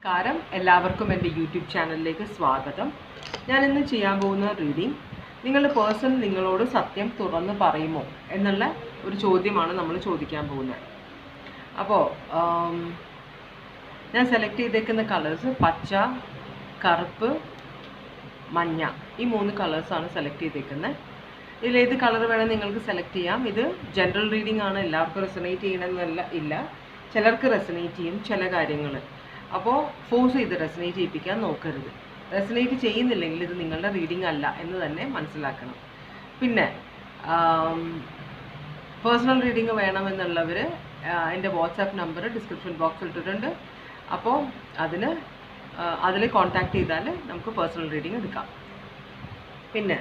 നമസ്കാരം, എല്ലാവർക്കും എൻ്റെ യൂട്യൂബ് ചാനലിലേക്ക് സ്വാഗതം. ഞാൻ ഇന്ന് ചെയ്യാൻ പോകുന്ന റീഡിംഗ് നിങ്ങളുടെ പേഴ്സൺ നിങ്ങളോട് സത്യം തുറന്ന് പറയുമോ എന്നുള്ള ഒരു ചോദ്യമാണ് നമ്മൾ ചോദിക്കാൻ പോകുന്നത്. അപ്പോൾ ഞാൻ സെലക്ട് ചെയ്തേക്കുന്ന കളേഴ്സ് പച്ച, കറുപ്പ്, മഞ്ഞ, ഈ 3 കളേഴ്സാണ് സെലക്ട് ചെയ്തേക്കുന്നത്. ഇതിലേത് കളർ വേണം നിങ്ങൾക്ക് സെലക്ട് ചെയ്യാം. ഇത് ജനറൽ റീഡിംഗ് ആണ്, എല്ലാവർക്കും റെസണേറ്റ് ചെയ്യണമെന്നല്ല ഇല്ല. ചിലർക്ക് റെസണേറ്റ് ചെയ്യും ചില കാര്യങ്ങൾ. അപ്പോൾ ഫോഴ്സ് ചെയ്ത് റെസനേറ്റ് ചെയ്യിപ്പിക്കാൻ നോക്കരുത്. റെസനേറ്റ് ചെയ്യുന്നില്ലെങ്കിൽ ഇത് നിങ്ങളുടെ റീഡിംഗ് അല്ല എന്ന് തന്നെ മനസ്സിലാക്കണം. പിന്നെ പേഴ്സണൽ റീഡിംഗ് വേണമെന്നുള്ളവർ എൻ്റെ വാട്സാപ്പ് നമ്പർ ഡിസ്ക്രിപ്ഷൻ ബോക്സിൽ ഇട്ടിട്ടുണ്ട്. അപ്പോൾ അതിൽ കോൺടാക്ട് ചെയ്താൽ നമുക്ക് പേഴ്സണൽ റീഡിംഗ് എടുക്കാം. പിന്നെ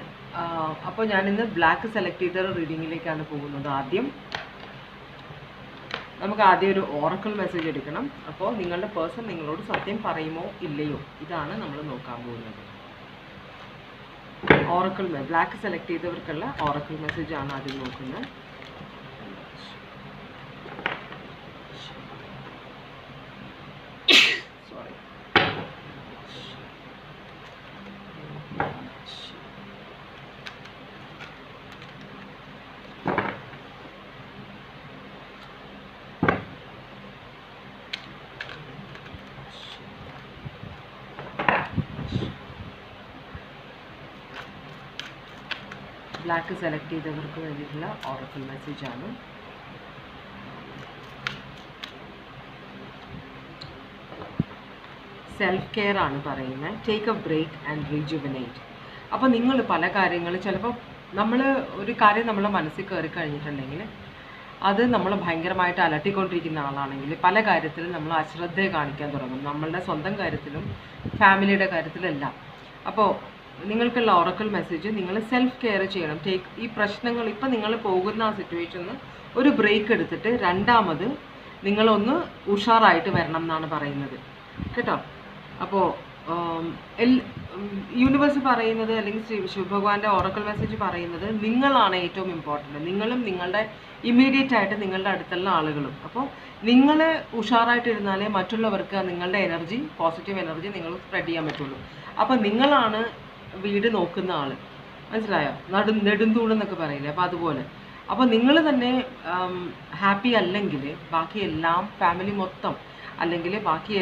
അപ്പോൾ ഞാനിന്ന് ബ്ലാക്ക് സെലക്ട് ചെയ്ത റീഡിങ്ങിലേക്കാണ് പോകുന്നത്. നമുക്ക് ആദ്യം ഒരു ഓറക്കിൾ മെസ്സേജ് എടുക്കണം. അപ്പോൾ നിങ്ങളുടെ പേഴ്സൺ നിങ്ങളോട് സത്യം പറയുമോ ഇല്ലയോ, ഇതാണ് നമ്മൾ നോക്കാൻ പോകുന്നത്. ഓറക്കിൾ ബ്ലാക്ക് സെലക്ട് ചെയ്തവർക്കുള്ള ഓറക്കിൾ മെസ്സേജ് ആണ് ആദ്യം നോക്കുന്നത്. ബ്ലാക്ക് സെലക്ട് ചെയ്തവർക്ക് വേണ്ടിയിട്ടുള്ള ഓറക്കിൾ മെസ്സേജ് ആണ്. സെൽഫ് കെയർ ആണ് പറയുന്നത്. Take a break and rejuvenate. അപ്പോൾ നിങ്ങൾ പല കാര്യങ്ങൾ ചിലപ്പോൾ ഒരു കാര്യം നമ്മളെ മനസ്സിൽ കയറി കഴിഞ്ഞിട്ടുണ്ടെങ്കിൽ അത് നമ്മൾ ഭയങ്കരമായിട്ട് അലട്ടിക്കൊണ്ടിരിക്കുന്ന ആളാണെങ്കിൽ പല കാര്യത്തിലും നമ്മൾ അശ്രദ്ധ കാണിക്കാൻ തുടങ്ങും, നമ്മളുടെ സ്വന്തം കാര്യത്തിലും ഫാമിലിയുടെ കാര്യത്തിലെല്ലാം. അപ്പോൾ നിങ്ങൾക്കുള്ള ഓറക്കിൾ മെസ്സേജ്, നിങ്ങൾ സെൽഫ് കെയർ ചെയ്യണം. ഈ പ്രശ്നങ്ങൾ ഇപ്പം നിങ്ങൾ പോകുന്ന ആ സിറ്റുവേഷനിൽ ഒരു ബ്രേക്ക് എടുത്തിട്ട് രണ്ടാമത് നിങ്ങളൊന്ന് ഉഷാറായിട്ട് വരണം എന്നാണ് പറയുന്നത് കേട്ടോ. അപ്പോൾ യൂണിവേഴ്സ് പറയുന്നത്, അല്ലെങ്കിൽ ശിവഭഗവാന്റെ ഓറക്കിൾ മെസ്സേജ് പറയുന്നത്, നിങ്ങളാണ് ഏറ്റവും ഇമ്പോർട്ടൻറ്റ്. നിങ്ങളും നിങ്ങളുടെ ഇമ്മീഡിയറ്റ് ആയിട്ട് നിങ്ങളുടെ അടുത്തുള്ള ആളുകളും. അപ്പോൾ നിങ്ങൾ ഉഷാറായിട്ടിരുന്നാലേ മറ്റുള്ളവർക്ക് നിങ്ങളുടെ എനർജി, പോസിറ്റീവ് എനർജി നിങ്ങൾ സ്പ്രെഡ് ചെയ്യാൻ പറ്റുള്ളൂ. അപ്പോൾ നിങ്ങളാണ് വീട് നോക്കുന്ന ആൾ, മനസ്സിലായോ? നെടുന്തൂണെന്നൊക്കെ പറയില്ലേ, അപ്പോൾ അതുപോലെ. അപ്പോൾ നിങ്ങൾ തന്നെ ഹാപ്പി അല്ലെങ്കിൽ ബാക്കി എല്ലാം, ഫാമിലി മൊത്തം, അല്ലെങ്കിൽ ബാക്കി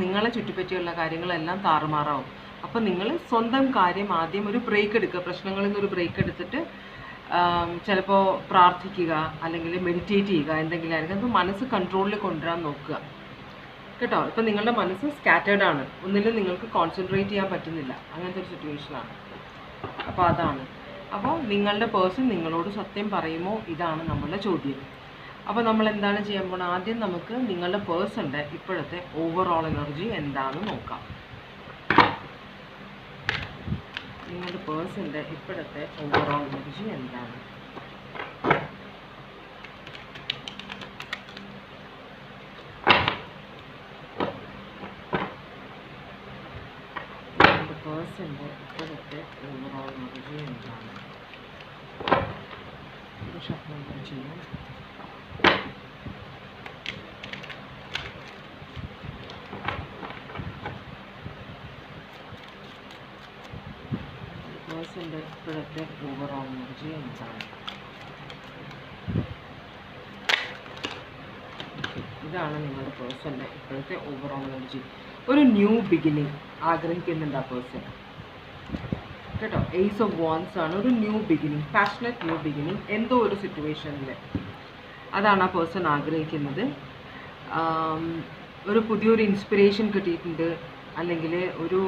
നിങ്ങളെ ചുറ്റിപ്പറ്റിയുള്ള കാര്യങ്ങളെല്ലാം താറുമാറാവും. അപ്പോൾ നിങ്ങൾ സ്വന്തം കാര്യം ആദ്യം ഒരു ബ്രേക്ക് എടുക്കുക. പ്രശ്നങ്ങളിൽ നിന്ന് ഒരു ബ്രേക്ക് എടുത്തിട്ട് ചിലപ്പോൾ പ്രാർത്ഥിക്കുക, അല്ലെങ്കിൽ മെഡിറ്റേറ്റ് ചെയ്യുക, എന്തെങ്കിലും ആയിരിക്കും. അപ്പോൾ മനസ്സ് കൺട്രോളിൽ കൊണ്ടുവരാൻ നോക്കുക കേട്ടോ. ഇപ്പം നിങ്ങളുടെ മനസ്സ് സ്കാറ്റേർഡ് ആണ്, ഒന്നിലും നിങ്ങൾക്ക് കോൺസെൻട്രേറ്റ് ചെയ്യാൻ പറ്റുന്നില്ല, അങ്ങനത്തെ ഒരു സിറ്റുവേഷനാണ്. അപ്പോൾ അതാണ്. അപ്പോൾ നിങ്ങളുടെ പേഴ്സൺ നിങ്ങളോട് സത്യം പറയുമോ, ഇതാണ് നമ്മളുടെ ചോദ്യം. അപ്പോൾ നമ്മൾ എന്താണ് ചെയ്യാൻ പോകുന്നത്? ആദ്യം നമുക്ക് നിങ്ങളുടെ പേഴ്സണിൻ്റെ ഇപ്പോഴത്തെ ഓവറോൾ എനർജി എന്താണെന്ന് നോക്കാം. നിങ്ങളുടെ പേഴ്സണിൻ്റെ ഇപ്പോഴത്തെ ഓവറോൾ എനർജി എന്താണ്? പേഴ്സൻ്റെ ഇപ്പോഴത്തെ ഓവറോൾ എനർജി എന്താണ്? ശബ്ദം ചെയ്യാം. പേഴ്സൻ്റെ ഇപ്പോഴത്തെ ഓവറോൾ എനർജി എന്താണ്? ഇതാണ് നിങ്ങളുടെ പേഴ്സൻ്റെ ഇപ്പോഴത്തെ ഓവറോൾ എനർജി. ഒരു ന്യൂ ബിഗിനിങ് ആഗ്രഹിക്കുന്നുണ്ട് ആ പേഴ്സൺ കേട്ടോ. ഏസ് ഓഫ് വാൻഡ്സ് ആണ്. ഒരു new beginning, passionate new beginning എന്തോ ഒരു സിറ്റുവേഷനിൽ, അതാണ് ആ പേഴ്സൺ ആഗ്രഹിക്കുന്നത്. ഒരു പുതിയൊരു ഇൻസ്പിറേഷൻ കിട്ടിയിട്ടുണ്ട്, അല്ലെങ്കിൽ ഒരു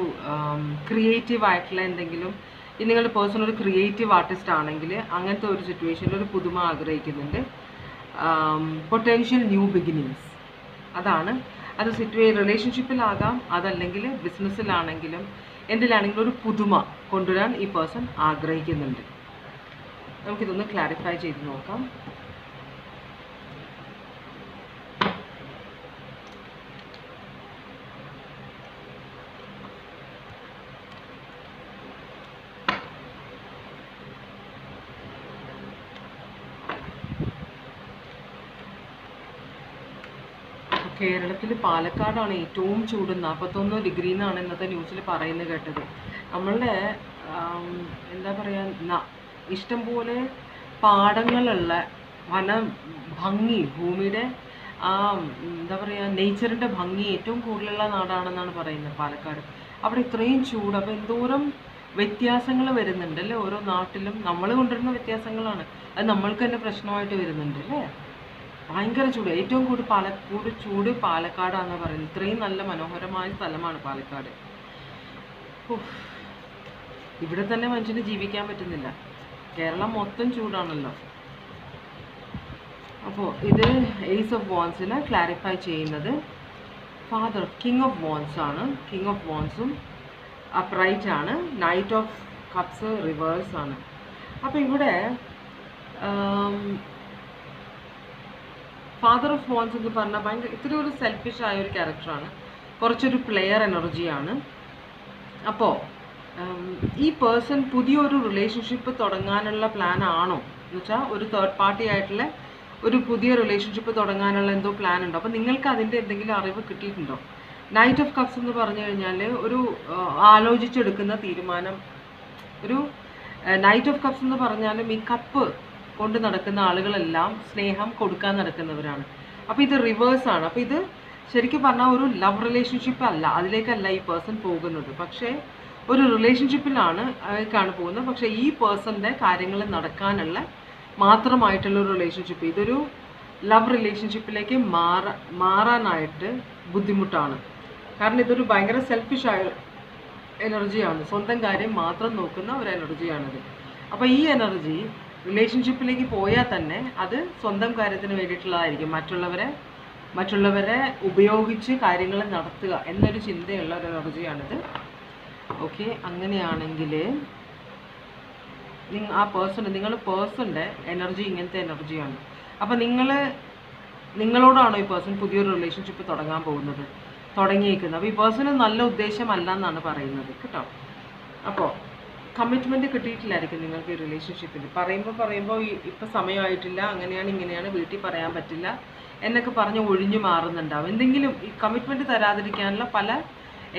ക്രിയേറ്റീവ് ആയിട്ടുള്ള എന്തെങ്കിലും. നിങ്ങളുടെ പേഴ്സൺ ഒരു ക്രിയേറ്റീവ് ആർട്ടിസ്റ്റ് ആണെങ്കിൽ അങ്ങനത്തെ ഒരു സിറ്റുവേഷനിൽ ഒരു പുതുമ ആഗ്രഹിക്കുന്നുണ്ട്. പൊട്ടൻഷ്യൽ ന്യൂ ബിഗിനിങ്സ്, അതാണ് അത്. റിലേഷൻഷിപ്പിലാകാം, അതല്ലെങ്കിൽ ബിസിനസ്സിലാണെങ്കിലും എന്തിലാണെങ്കിലും ഒരു പുതുമ കൊണ്ടുവരാൻ ഈ പേഴ്സൺ ആഗ്രഹിക്കുന്നുണ്ട്. നമുക്കിതൊന്ന് ക്ലാരിഫൈ ചെയ്ത് നോക്കാം. കേരളത്തിൽ പാലക്കാടാണ് ഏറ്റവും ചൂട്, 41 ഡിഗ്രി എന്നാണ് ഇന്നത്തെ ന്യൂസിൽ പറയുന്നത് കേട്ടത്. നമ്മളുടെ എന്താ പറയുക, ഇഷ്ടംപോലെ പാടങ്ങളുള്ള വന ഭംഗി, ഭൂമിയുടെ ആ എന്താ പറയുക, നേച്ചറിൻ്റെ ഭംഗി ഏറ്റവും കൂടുതലുള്ള നാടാണെന്നാണ് പറയുന്നത് പാലക്കാട്. അവിടെ ഇത്രയും ചൂട്, അപ്പോൾ എന്തോരം വ്യത്യാസങ്ങൾ വരുന്നുണ്ട് അല്ലേ ഓരോ നാട്ടിലും. നമ്മൾ കൊണ്ടുവരുന്ന വ്യത്യാസങ്ങളാണ് അത് നമ്മൾക്ക് തന്നെ പ്രശ്നമായിട്ട് വരുന്നുണ്ട് അല്ലേ. ഭയങ്കര ചൂട്, ഏറ്റവും കൂടുതൽ ചൂട് പാലക്കാടാണെന്ന് പറയുന്നത്. ഇത്രയും നല്ല മനോഹരമായ സ്ഥലമാണ് പാലക്കാട്. ഇവിടെ തന്നെ മനുഷ്യന് ജീവിക്കാൻ പറ്റുന്നില്ല, കേരളം മൊത്തം ചൂടാണല്ലോ. അപ്പോൾ ഇത് ഏസ് ഓഫ് വാൻസിനെ ക്ലാരിഫൈ ചെയ്യുന്നത് ഫാദർ കിങ് ഓഫ് വാൻസ് ആണ്. കിങ് ഓഫ് വാൻസും അപ്രൈറ്റ് ആണ്. നൈറ്റ് ഓഫ് കപ്സ് റിവേഴ്സ് ആണ്. അപ്പോൾ ഇവിടെ ഫാദർ ഓഫ് വാൻസ് എന്ന് പറഞ്ഞാൽ ഭയങ്കര ഇത്തിരി ഒരു സെൽഫിഷ് ആയ ഒരു ക്യാരക്ടറാണ്, കുറച്ചൊരു പ്ലെയർ എനർജിയാണ്. അപ്പോൾ ഈ പേഴ്സൺ പുതിയൊരു റിലേഷൻഷിപ്പ് തുടങ്ങാനുള്ള പ്ലാൻ ആണോ എന്ന് വെച്ചാൽ ഒരു തേർഡ് പാർട്ടി ആയിട്ടുള്ള ഒരു പുതിയ റിലേഷൻഷിപ്പ് തുടങ്ങാനുള്ള എന്തോ പ്ലാൻ ഉണ്ടോ? അപ്പോൾ നിങ്ങൾക്ക് അതിൻ്റെ എന്തെങ്കിലും അറിവ് കിട്ടിയിട്ടുണ്ടോ? നൈറ്റ് ഓഫ് കപ്സ് എന്ന് പറഞ്ഞു കഴിഞ്ഞാൽ ഒരു ആലോചിച്ചെടുക്കുന്ന തീരുമാനം. ഒരു നൈറ്റ് ഓഫ് കപ്സ് എന്ന് പറഞ്ഞാലും ഈ കപ്പ് കൊണ്ട് നടക്കുന്ന ആളുകളെല്ലാം സ്നേഹം കൊടുക്കാൻ നടക്കുന്നവരാണ്. അപ്പോൾ ഇത് റിവേഴ്സാണ്. അപ്പോൾ ഇത് ശരിക്കും പറഞ്ഞാൽ ഒരു ലവ് റിലേഷൻഷിപ്പ് അല്ല, അതിലേക്കല്ല ഈ പേഴ്സൺ പോകുന്നത്. പക്ഷേ ഒരു റിലേഷൻഷിപ്പിലാണ് പോകുന്നത്. പക്ഷേ ഈ പേഴ്സൻ്റെ കാര്യങ്ങൾ നടക്കാനുള്ള മാത്രമായിട്ടുള്ള ഒരു റിലേഷൻഷിപ്പ്. ഇതൊരു ലവ് റിലേഷൻഷിപ്പിലേക്ക് മാറാനായിട്ട് ബുദ്ധിമുട്ടാണ്. കാരണം ഇതൊരു ഭയങ്കര സെൽഫിഷായ എനർജിയാണ്, സ്വന്തം കാര്യം മാത്രം നോക്കുന്ന ഒരു എനർജിയാണിത്. അപ്പോൾ ഈ എനർജി റിലേഷൻഷിപ്പിലേക്ക് പോയാൽ തന്നെ അത് സ്വന്തം കാര്യത്തിന് വേണ്ടിയിട്ടുള്ളതായിരിക്കും, മറ്റുള്ളവരെ ഉപയോഗിച്ച് കാര്യങ്ങൾ നടത്തുക എന്നൊരു ചിന്തയുള്ള ഒരു എനർജിയാണിത്. ഓക്കെ, അങ്ങനെയാണെങ്കിൽ ആ പേഴ്സൻ്റെ എനർജി ഇങ്ങനത്തെ എനർജിയാണ്. അപ്പോൾ നിങ്ങളോടാണോ ഈ പേഴ്സൺ പുതിയൊരു റിലേഷൻഷിപ്പ് തുടങ്ങാൻ തുടങ്ങിയിരിക്കുന്നത്? അപ്പോൾ ഈ പേഴ്സണ് നല്ല ഉദ്ദേശമല്ല എന്നാണ് പറയുന്നത് കേട്ടോ. അപ്പോൾ കമ്മിറ്റ്മെൻറ്റ് കിട്ടിയിട്ടില്ലായിരിക്കും നിങ്ങൾക്ക് ഈ റിലേഷൻഷിപ്പിൽ. പറയുമ്പോൾ ഇപ്പം സമയമായിട്ടില്ല, അങ്ങനെയാണ് ഇങ്ങനെയാണ്, വീട്ടിൽ പറയാൻ പറ്റില്ല എന്നൊക്കെ പറഞ്ഞ് ഒഴിഞ്ഞു മാറുന്നുണ്ടാവും. എന്തെങ്കിലും ഈ കമ്മിറ്റ്മെൻറ്റ് തരാതിരിക്കാനുള്ള പല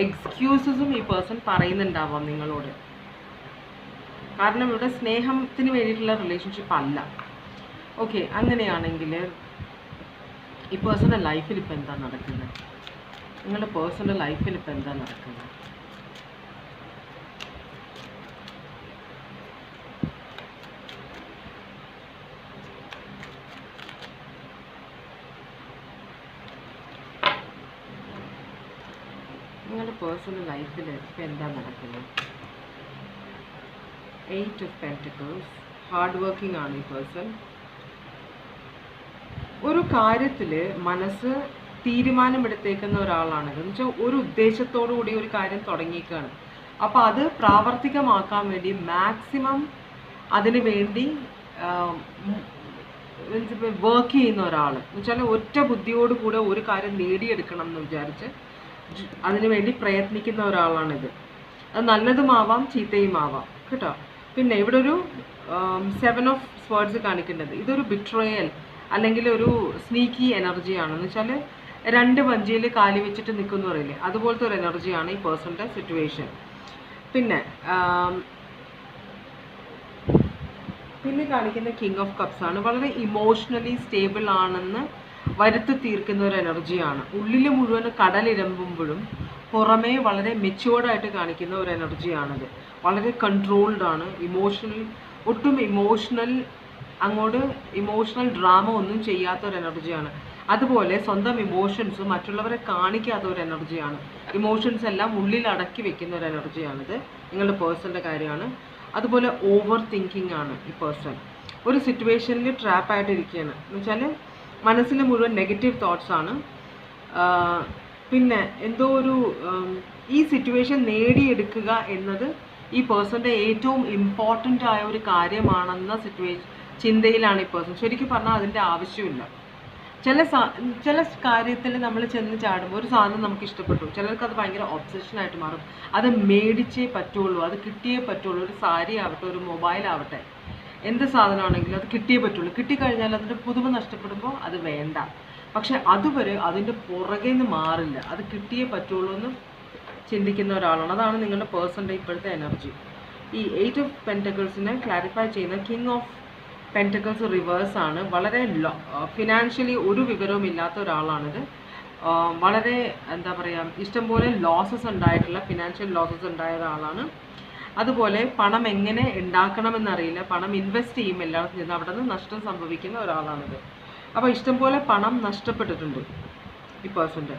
എക്സ്ക്യൂസസും ഈ പേഴ്സൺ പറയുന്നുണ്ടാവാം നിങ്ങളോട്. കാരണം ഇവിടെ സ്നേഹത്തിന് വേണ്ടിയിട്ടുള്ള റിലേഷൻഷിപ്പ് അല്ല. ഓക്കെ, അങ്ങനെയാണെങ്കിൽ ഈ പേഴ്സണൽ ലൈഫിൽ ഇപ്പം എന്താ നടക്കുന്നത്? നിങ്ങളുടെ പേഴ്സണൽ ലൈഫിൽ ഇപ്പം എന്താ നടക്കുന്നത്? നിങ്ങളുടെ പേഴ്സണൽ ലൈഫിൽ ഇപ്പം എന്താ നടക്കുന്നത്? 8 of Pentacles. ഹാർഡ് വർക്കിംഗ് ആണ് ഈ പേഴ്സൺ. ഒരു കാര്യത്തിൽ മനസ്സ് തീരുമാനമെടുത്തേക്കുന്ന ഒരാളാണിത്. എന്ന് വെച്ചാൽ ഒരു ഉദ്ദേശത്തോടു കൂടി ഒരു കാര്യം തുടങ്ങിയേക്കാണ്. അപ്പോൾ അത് പ്രാവർത്തികമാക്കാൻ വേണ്ടി മാക്സിമം അതിന് വേണ്ടി വർക്ക് ചെയ്യുന്ന ഒരാൾ. എന്ന് വെച്ചാൽ ഒറ്റ ബുദ്ധിയോടുകൂടെ ഒരു കാര്യം നേടിയെടുക്കണം എന്ന് വിചാരിച്ച് അതിനുവേണ്ടി പ്രയത്നിക്കുന്ന ഒരാളാണിത്. അത് നല്ലതുമാവാം ചീത്തയുമാവാം കേട്ടോ. പിന്നെ ഇവിടെ ഒരു 7 of Swords കാണിക്കുന്നത് ഇതൊരു ബിട്രയൽ അല്ലെങ്കിൽ ഒരു സ്നീക്കി എനർജിയാണ്. എന്ന് വെച്ചാൽ 2 വഞ്ചിയിൽ കാലി വെച്ചിട്ട് നിൽക്കുന്ന പറയില്ലേ, അതുപോലത്തെ ഒരു എനർജിയാണ് ഈ പേഴ്സൻ്റെ സിറ്റുവേഷൻ. പിന്നെ കാണിക്കുന്ന കിങ് ഓഫ് കപ്സ് ആണ്. വളരെ ഇമോഷണലി സ്റ്റേബിൾ ആണെന്ന് വരുത്തി തീർക്കുന്ന ഒരു എനർജിയാണ്. ഉള്ളിൽ മുഴുവൻ കടലിരമ്പുമ്പോഴും പുറമേ വളരെ മെച്യൂർഡായിട്ട് കാണിക്കുന്ന ഒരു എനർജിയാണിത്. വളരെ കൺട്രോൾഡ് ആണ്. ഒട്ടും ഇമോഷണൽ ഡ്രാമ ഒന്നും ചെയ്യാത്ത ഒരു എനർജിയാണ്. അതുപോലെ സ്വന്തം ഇമോഷൻസ് മറ്റുള്ളവരെ കാണിക്കാത്ത ഒരു എനർജിയാണ്. ഇമോഷൻസ് എല്ലാം ഉള്ളിൽ അടക്കി വെക്കുന്ന ഒരു എനർജിയാണിത്. നിങ്ങളുടെ പേഴ്സൻ്റെ കാര്യമാണ്. അതുപോലെ ഓവർ തിങ്കിങ് ആണ് ഈ പേഴ്സൺ. ഒരു സിറ്റുവേഷനിൽ ട്രാപ്പായിട്ടിരിക്കുകയാണ്. എന്ന് വെച്ചാൽ മനസ്സിൽ മുഴുവൻ നെഗറ്റീവ് തോട്ട്സ് ആണ്. പിന്നെ എന്തോ ഒരു ഈ സിറ്റുവേഷൻ നേടിയെടുക്കുക എന്നത് ഈ പേഴ്സൻ്റെ ഏറ്റവും ഇമ്പോർട്ടൻ്റ് ആയ ഒരു കാര്യമാണെന്ന ചിന്തയിലാണ് ഈ പേഴ്സൺ. ശരിക്കും പറഞ്ഞാൽ അതിൻ്റെ ആവശ്യമില്ല. ചില കാര്യത്തിൽ നമ്മൾ ചെന്ന് ചാടുമ്പോൾ ഒരു സാധനം നമുക്ക് ഇഷ്ടപ്പെട്ടു, ചിലർക്ക് അത് ഭയങ്കര ഒബ്സഷനായിട്ട് മാറും. അത് മേടിച്ചേ പറ്റുള്ളൂ, അത് കിട്ടിയേ പറ്റുള്ളൂ. ഒരു സാരി ആവട്ടെ, ഒരു മൊബൈൽ ആവട്ടെ, എന്ത് സാധനമാണെങ്കിലും അത് കിട്ടിയേ പറ്റുള്ളൂ. കിട്ടിക്കഴിഞ്ഞാൽ അതിൻ്റെ പുതുമ നഷ്ടപ്പെടുമ്പോൾ അത് വേണ്ട. പക്ഷെ അതുവരെ അതിൻ്റെ പുറകെ നിന്ന് മാറില്ല, അത് കിട്ടിയേ പറ്റുള്ളൂ എന്ന് ചിന്തിക്കുന്ന ഒരാളാണ്. അതാണ് നിങ്ങളുടെ പേഴ്സൻ്റെ ഇപ്പോഴത്തെ എനർജി. ഈ 8 ഓഫ് പെൻറ്റക്കിൾസിനെ ക്ലാരിഫൈ ചെയ്യുന്ന കിങ് ഓഫ് പെൻറ്റക്കിൾസ് റിവേഴ്സ് ആണ്. വളരെ ഫിനാൻഷ്യലി ഒരു വിവരവും ഇല്ലാത്ത ഒരാളാണിത്. വളരെ എന്താ പറയുക, ഇഷ്ടംപോലെ ലോസസ് ഉണ്ടായിട്ടുള്ള, ഫിനാൻഷ്യൽ ലോസസ് ഉണ്ടായ ഒരാളാണ്. അതുപോലെ പണം എങ്ങനെ ഉണ്ടാക്കണമെന്നറിയില്ല, പണം ഇൻവെസ്റ്റ് ചെയ്യും എല്ലായിടത്തും ചെന്ന് അവിടെ നിന്ന് നഷ്ടം സംഭവിക്കുന്ന ഒരാളാണിത്. അപ്പോൾ ഇഷ്ടംപോലെ പണം നഷ്ടപ്പെട്ടിട്ടുണ്ട് ഈ പേഴ്സൻ്റെ.